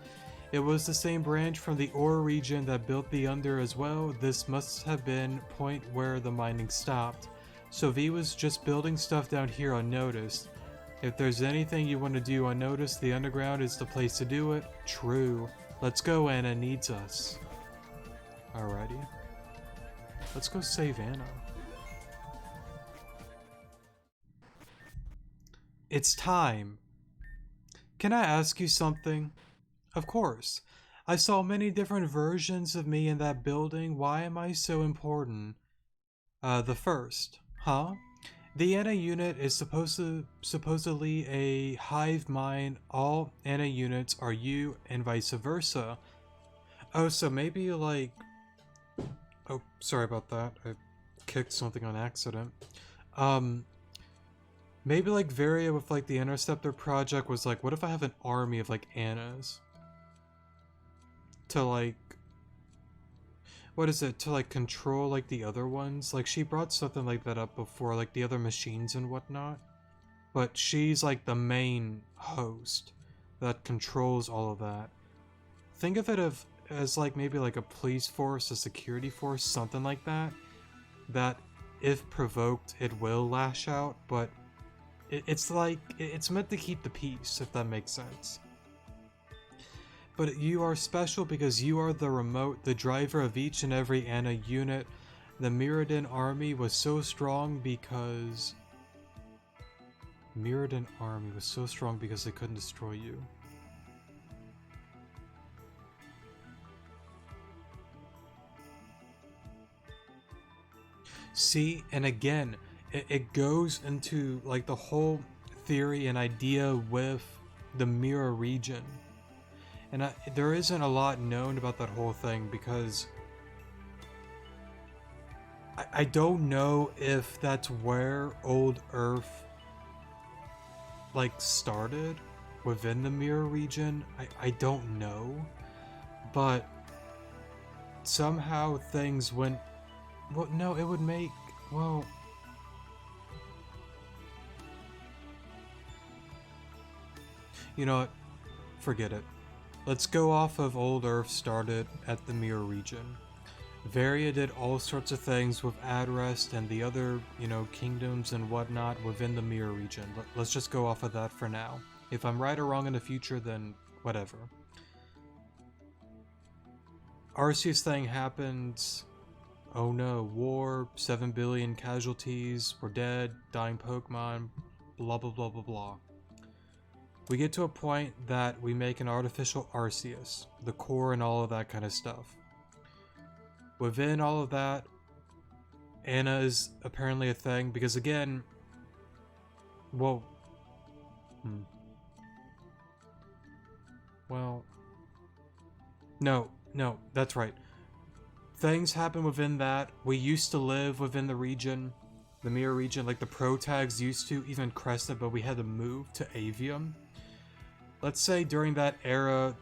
Speaker 1: It was the same branch from the ore region that built the under as well. This must have been point where the mining stopped. So V was just building stuff down here unnoticed. If there's anything you want to do unnoticed, the underground is the place to do it. True. Let's go, Anna needs us. Alrighty. Let's go save Anna. It's time. Can I ask you something? Of course. I saw many different versions of me in that building. Why am I so important? The first. Huh? The Anna unit is supposedly a hive mind. All Anna units are you and vice versa. Oh, so maybe like... Oh, sorry about that. I kicked something on accident. Maybe like Varia with like the Interceptor project was like, what if I have an army of like Annas? To like... What is it? To like control like the other ones? Like she brought something like that up before, like the other machines and whatnot. But she's like the main host that controls all of that. Think of it as like maybe like a police force, a security force, something like that. That if provoked, it will lash out, but it's like, it's meant to keep the peace, if that makes sense. But you are special because you are the remote, the driver of each and every Anna unit. The Mirrodin army was so strong because... Mirrodin army was so strong because they couldn't destroy you. See, and again, it goes into like the whole theory and idea with the mirror region. And there isn't a lot known about that whole thing because I don't know if that's where Old Earth like started within the mirror region. I don't know, but somehow things went... Well, no, it would make... Well... You know what? Forget it. Let's go off of Old Earth started at the Mirror region. Varia did all sorts of things with Adrest and the other, you know, kingdoms and whatnot within the Mirror region. Let's just go off of that for now. If I'm right or wrong in the future, then whatever. Arceus thing happens... Oh no, war, 7 billion casualties, we're dead, dying Pokemon, blah blah blah blah blah. We get to a point that we make an artificial Arceus, the core and all of that kind of stuff. Within all of that, Anna is apparently a thing, because again... Well... Well... No, that's right. Things happen within that. We used to live within the region, the Mirror region, like the Protags used to, even Crescent, but we had to move to Avium. Let's say during that era,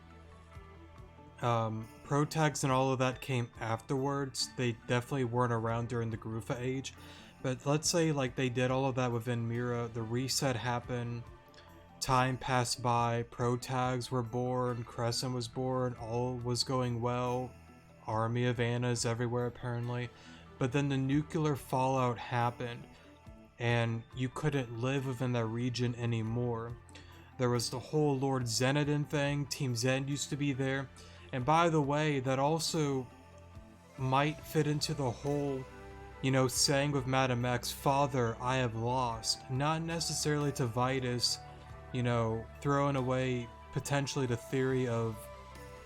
Speaker 1: Protags and all of that came afterwards. They definitely weren't around during the Garufa age. But let's say like they did all of that within Mira, the reset happened, time passed by, Protags were born, Crescent was born, all was going well. Army of Annas everywhere apparently, but then the nuclear fallout happened and you couldn't live within that region anymore. There was the whole Lord Zenodin thing, Team Zen used to be there, and by the way, that also might fit into the whole, you know, saying with Madam X, "Father, I have lost," not necessarily to Vitus, you know, throwing away potentially the theory of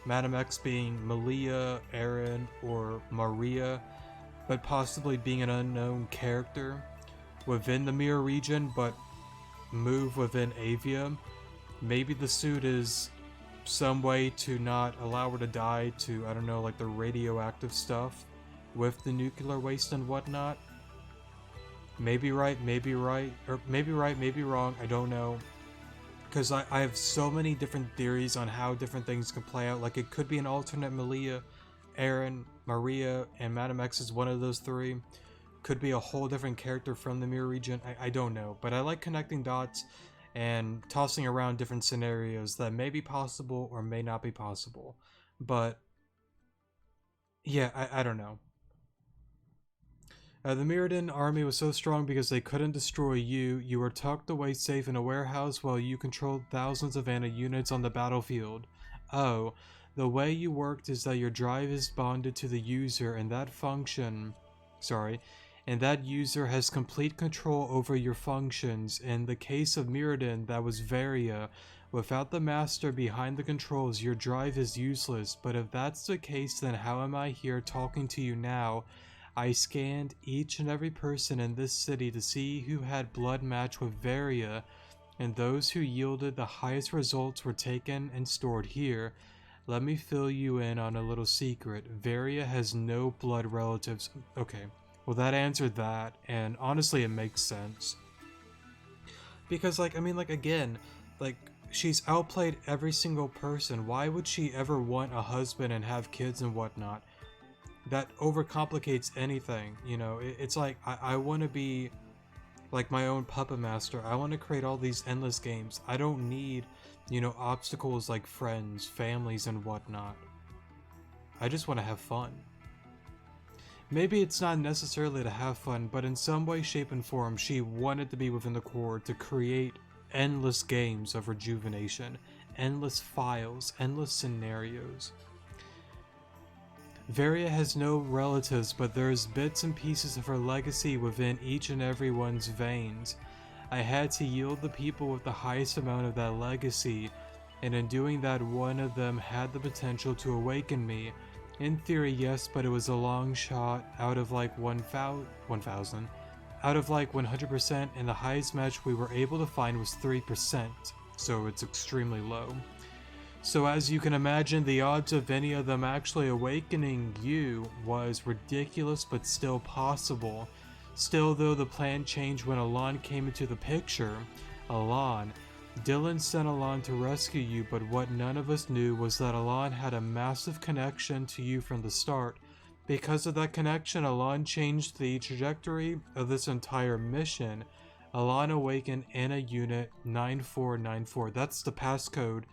Speaker 1: Madam X being Malia, Aaron, or Maria, but possibly being an unknown character within the Mirror region, but move within Avium. Maybe the suit is some way to not allow her to die to, I don't know, like the radioactive stuff with the nuclear waste and whatnot. Maybe right, or maybe right, maybe wrong, I don't know. Because I have so many different theories on how different things can play out. Like, it could be an alternate Malia, Aaron, Maria, and Madam X is one of those three. Could be a whole different character from the Mirror region. I don't know. But I like connecting dots and tossing around different scenarios that may be possible or may not be possible. But, yeah, I don't know. The Mirrodin army was so strong because they couldn't destroy you. You were tucked away safe in a warehouse while you controlled thousands of Ana units on the battlefield. Oh, the way you worked is that your drive is bonded to the user and that user has complete control over your functions. In the case of Mirrodin, that was Varia. Without the master behind the controls, your drive is useless, but if that's the case, then how am I here talking to you now? I scanned each and every person in this city to see who had blood match with Varia, and those who yielded the highest results were taken and stored here. Let me fill you in on a little secret. Varia has no blood relatives. Okay, well that answered that, and honestly it makes sense. Because again, like, she's outplayed every single person. Why would she ever want a husband and have kids and whatnot? That overcomplicates anything, you know? It's like, I want to be like my own puppet master. I want to create all these endless games. I don't need, obstacles like friends, families, and whatnot. I just want to have fun. Maybe it's not necessarily to have fun, but in some way, shape, and form, she wanted to be within the core to create endless games of rejuvenation, endless files, endless scenarios. Varia has no relatives, but there's bits and pieces of her legacy within each and every one's veins. I had to yield the people with the highest amount of that legacy, and in doing that, one of them had the potential to awaken me. In theory, yes, but it was a long shot out of like 1,000. Out of like 100%, and the highest match we were able to find was 3%, so it's extremely low. So as you can imagine, the odds of any of them actually awakening you was ridiculous, but still possible. Still though, the plan changed when Alon came into the picture. Dylan sent Alon to rescue you, but what none of us knew was that Alon had a massive connection to you from the start. Because of that connection, Alon changed the trajectory of this entire mission. Alon awakened Ana Unit 9494. That's the passcode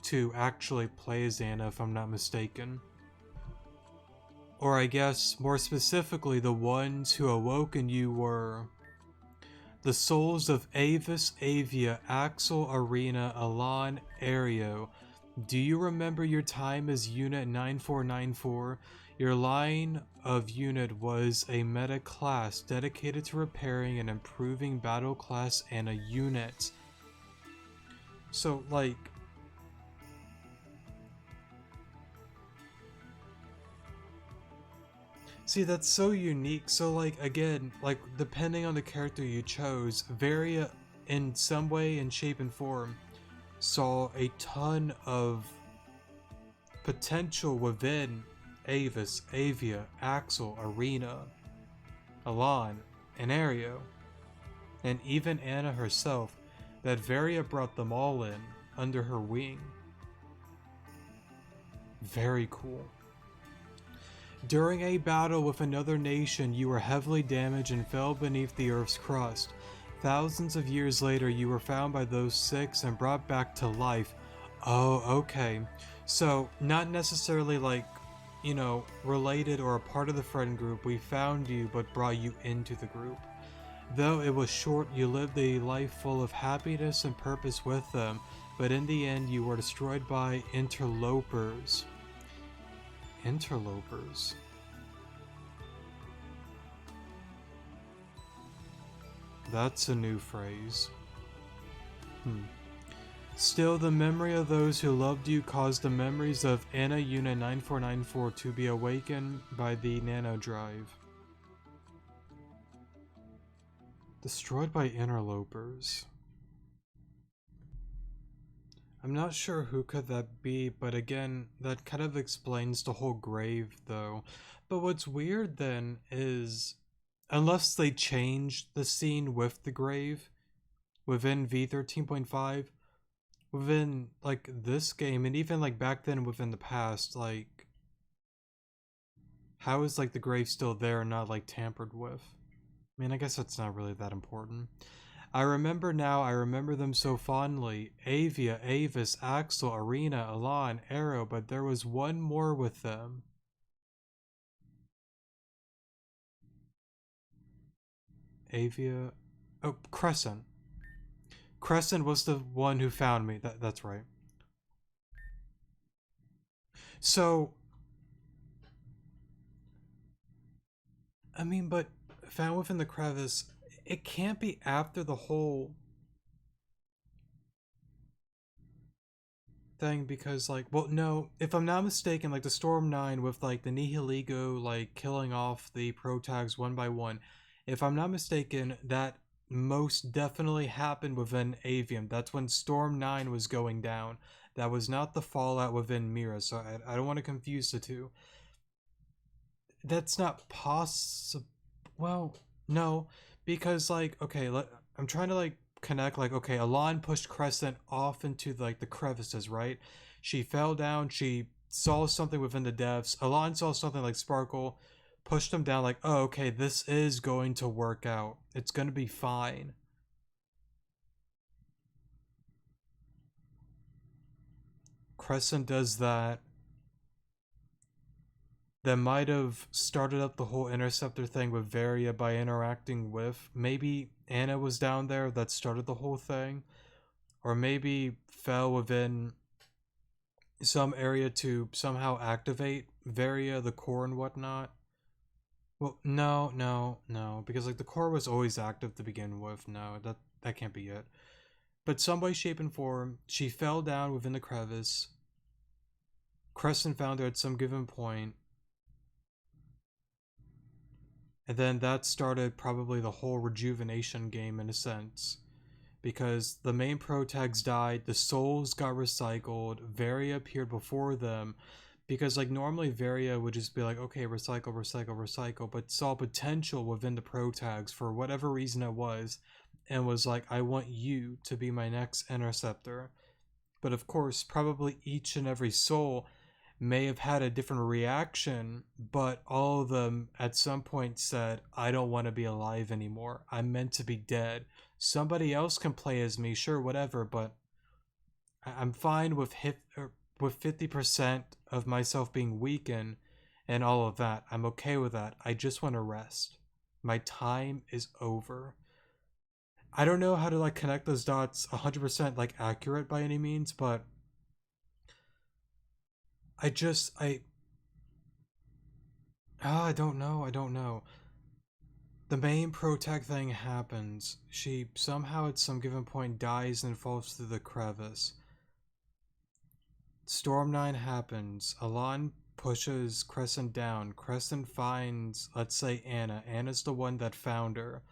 Speaker 1: to actually play as Ana, if I'm not mistaken. Or I guess, more specifically, the ones who awoken you were the souls of Avis, Avia, Axel, Arena, Alon, Aereo. Do you remember your time as Unit 9494? Your line of unit was a meta class dedicated to repairing and improving battle class Ana units. So, like, see, that's so unique. So, like, again, like, depending on the character you chose, Varia, in some way, in shape and form, saw a ton of potential within Avis, Avia, Axel, Arena, Alon, and Aereo, and even Ana herself, that Varia brought them all in under her wing. Very cool. During a battle with another nation, you were heavily damaged and fell beneath the Earth's crust. Thousands of years later, you were found by those six and brought back to life. Oh, okay. So, not necessarily like, related or a part of the friend group. We found you but brought you into the group. Though it was short, you lived a life full of happiness and purpose with them, but in the end you were destroyed by interlopers. Interlopers. That's a new phrase. Still, the memory of those who loved you caused the memories of Ana Unit 9494 to be awakened by the nanodrive. Destroyed by interlopers. I'm not sure who could that be, but again, that kind of explains the whole grave, though. But what's weird then is, unless they changed the scene with the grave within V13.5, within like this game, and even like back then within the past, like, how is like the grave still there and not like tampered with? I mean, I guess that's not really that important. I remember now, I remember them so fondly. Avia, Avis, Axel, Arena, Alon, Aero, but there was one more with them. Avia. Oh, Crescent. Crescent was the one who found me. That's right. So, I mean, but found within the crevice, it can't be after the whole thing because, like, well, no, if I'm not mistaken, like the Storm 9 with like the Nihiligo, like killing off the protags one by one, if I'm not mistaken, that most definitely happened within Avium. That's when Storm 9 was going down. That was not the fallout within Mira, so I don't want to confuse the two. That's not possible. Well, no, because like okay, I'm trying to like connect. Like okay, Alon pushed Crescent off into like the crevices, right? She fell down. She saw something within the depths. Alon saw something like Sparkle, pushed him down. Like oh, okay, this is going to work out. It's gonna be fine. Crescent does that. That might have started up the whole interceptor thing with Varia by interacting with. Maybe Anna was down there that started the whole thing. Or maybe fell within some area to somehow activate Varia, the core, and whatnot. Well, no, because like the core was always active to begin with. No, that can't be it. But some way, shape, and form, she fell down within the crevice. Crescent found her at some given point, and then that started probably the whole rejuvenation game in a sense. Because the main protags died, the souls got recycled, Varia appeared before them. Because like normally Varia would just be like, okay, recycle, recycle, recycle, but saw potential within the protags for whatever reason it was, and was like, I want you to be my next interceptor. But of course, probably each and every soul may have had a different reaction, but all of them at some point said, I don't want to be alive anymore. I'm meant to be dead. Somebody else can play as me, sure, whatever, but I'm fine with 50% of myself being weakened and all of that. I'm okay with that. I just want to rest. My time is over. I don't know how to like connect those dots 100% like accurate by any means, but I I don't know. I don't know. The main protag thing happens. She somehow at some given point dies and falls through the crevice. Storm 9 happens. Alon pushes Crescent down. Crescent finds, let's say, Anna. Anna's the one that found her.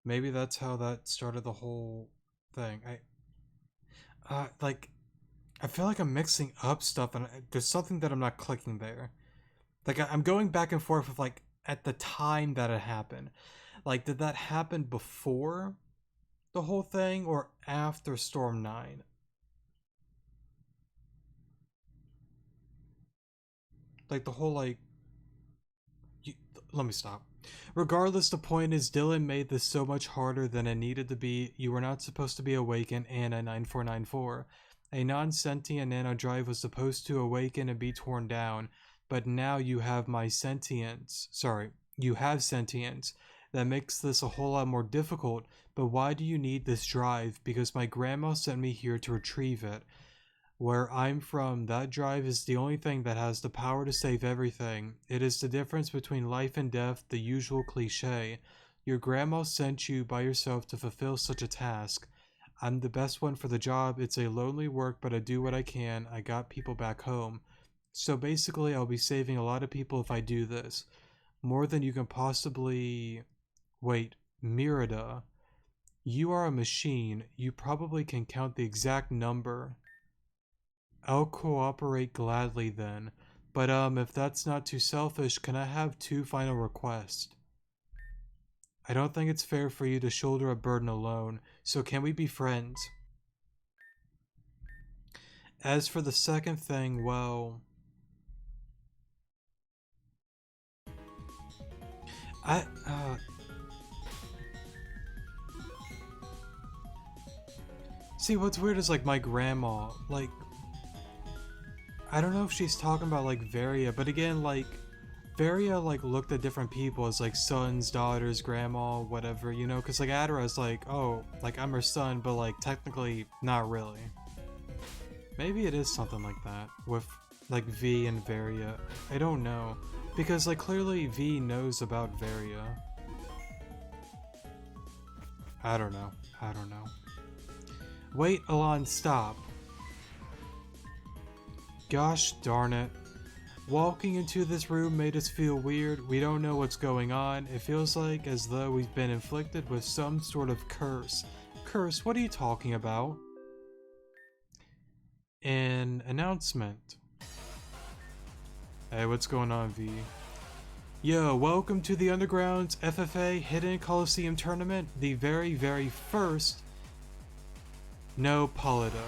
Speaker 1: Maybe that's how that started the whole thing. Like, I feel like I'm mixing up stuff and there's something that I'm not clicking there. Like, I'm going back and forth with, like, at the time that it happened. Like, did that happen before the whole thing or after Storm 9? Like, the whole, like, you, let me stop. Regardless, the point is Dylan made this so much harder than it needed to be. You were not supposed to be awakened, Anna 9494. A non-sentient nano drive was supposed to awaken and be torn down, but now you have my sentience. Sorry, you have sentience. That makes this a whole lot more difficult, but why do you need this drive? Because my grandma sent me here to retrieve it. Where I'm from, that drive is the only thing that has the power to save everything. It is the difference between life and death, the usual cliche. Your grandma sent you by yourself to fulfill such a task. I'm the best one for the job. It's a lonely work, but I do what I can. I got people back home. So basically, I'll be saving a lot of people if I do this. More than you can possibly... Wait, Mirada. You are a machine. You probably can count the exact number. I'll cooperate gladly then. But if that's not too selfish, can I have two final requests? I don't think it's fair for you to shoulder a burden alone, so can we be friends? As for the second thing, well... I, See, what's weird is, like, my grandma, like... I don't know if she's talking about, like, Varia, but again, like... Varia like looked at different people as like sons, daughters, grandma, whatever, you know, because like Adara's like, oh, like I'm her son, but like technically not really. Maybe it is something like that with like V and Varia. I don't know, because like clearly V knows about Varia. I don't know. I don't know. Wait, Alon, stop. Gosh darn it. Walking into this room made us feel weird. We don't know what's going on. It feels like as though we've been inflicted with some sort of curse. Curse? What are you talking about? An announcement. Hey, what's going on, V? Yo, welcome to the Underground's FFA Hidden Coliseum Tournament, the very, very first No Polida.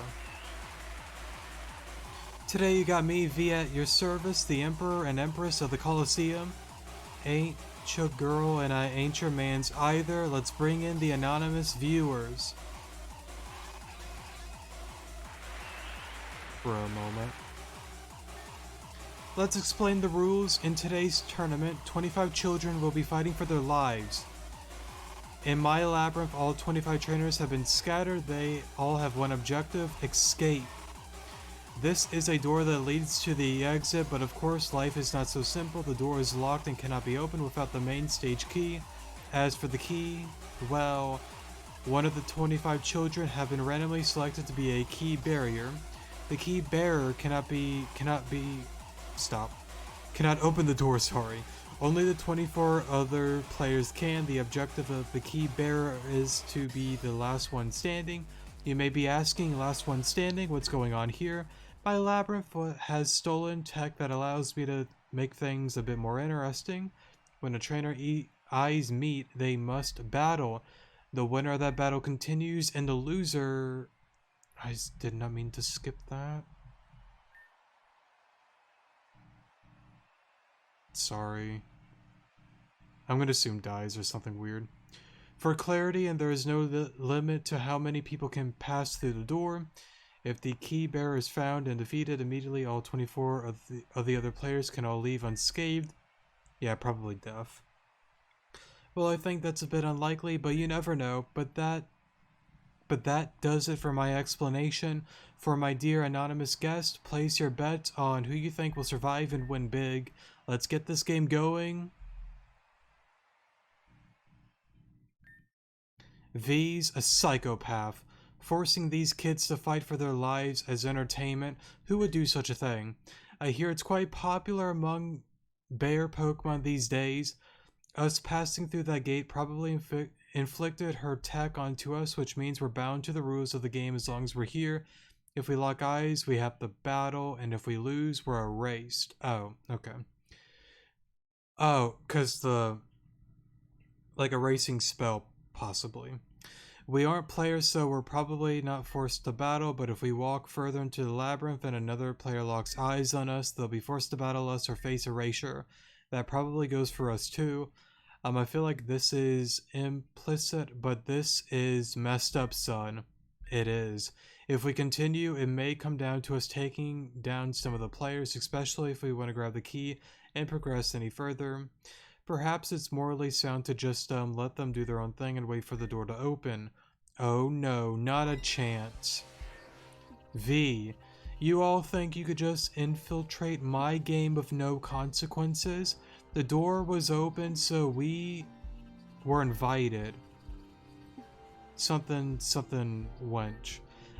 Speaker 1: Today you got me, V, at your service, the Emperor and Empress of the Coliseum. Ain't your girl and I ain't your man's either. Let's bring in the anonymous viewers. For a moment. Let's explain the rules. In today's tournament, 25 children will be fighting for their lives. In my labyrinth, all 25 trainers have been scattered. They all have one objective: escape. This is a door that leads to the exit, but of course life is not so simple. The door is locked and cannot be opened without the main stage key. As for the key, well, one of the 25 children have been randomly selected to be a key barrier. The key bearer cannot open the door, sorry. Only the 24 other players can. The objective of the key bearer is to be the last one standing. You may be asking, last one standing, what's going on here? My labyrinth has stolen tech that allows me to make things a bit more interesting. When a trainer eyes meet, they must battle. The winner of that battle continues, and the loser... I did not mean to skip that. Sorry. I'm gonna assume dies or something weird. For clarity, and there is no limit to how many people can pass through the door. If the key bearer is found and defeated, immediately all 24 of the other players can all leave unscathed. Yeah, probably death. Well, I think that's a bit unlikely, but you never know. But that does it for my explanation. For my dear anonymous guest, place your bet on who you think will survive and win big. Let's get this game going. V's a psychopath. Forcing these kids to fight for their lives as entertainment. Who would do such a thing? I hear it's quite popular among bear Pokemon these days. Us passing through that gate probably inflicted her tech onto us, which means we're bound to the rules of the game as long as we're here. If we lock eyes, we have to battle, and if we lose, we're erased. Oh, okay. Oh, because the... like erasing spell, possibly. We aren't players, so we're probably not forced to battle, but if we walk further into the labyrinth and another player locks eyes on us, they'll be forced to battle us or face erasure. That probably goes for us too. I feel like this is implicit, but this is messed up, son. It is. If we continue, it may come down to us taking down some of the players, especially if we want to grab the key and progress any further. Perhaps it's morally sound to just let them do their own thing and wait for the door to open. Oh no, not a chance. V, you all think you could just infiltrate my game with no consequences? The door was open, so we were invited. Something, wench.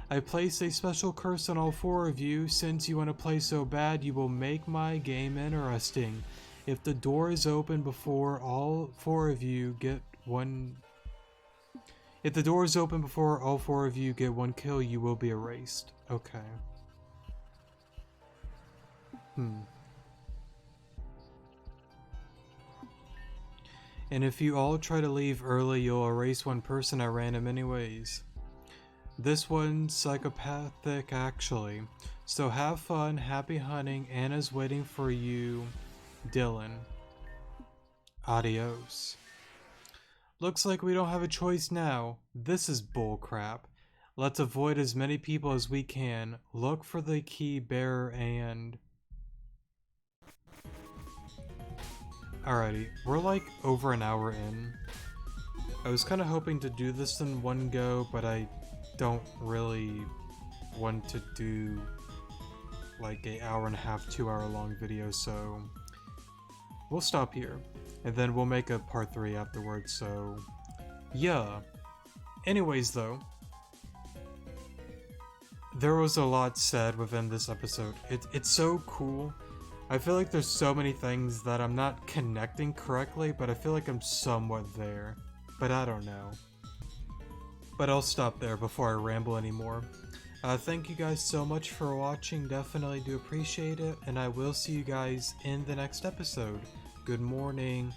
Speaker 1: I placed a special curse on all four of you. Since you want to play so bad, you will make my game interesting. If the door is open before all four of you get one... If the door is open before all four of you get one kill, you will be erased. Okay. And if you all try to leave early, you'll erase one person at random anyways. This one's psychopathic, actually. So have fun, happy hunting, Anna's waiting for you, Dylan. Adios. Looks like we don't have a choice now. This is bullcrap. Let's avoid as many people as we can. Look for the key bearer and... Alrighty, we're like over an hour in. I was kind of hoping to do this in one go, but I don't really want to do like an hour and a half, 2 hour long video, so we'll stop here. And then we'll make a part 3 afterwards, so yeah. Anyways though, there was a lot said within this episode. It's so cool. I feel like there's so many things that I'm not connecting correctly, but I feel like I'm somewhat there. But I don't know. But I'll stop there before I ramble anymore. Thank you guys so much for watching, definitely do appreciate it, and I will see you guys in the next episode. Good morning.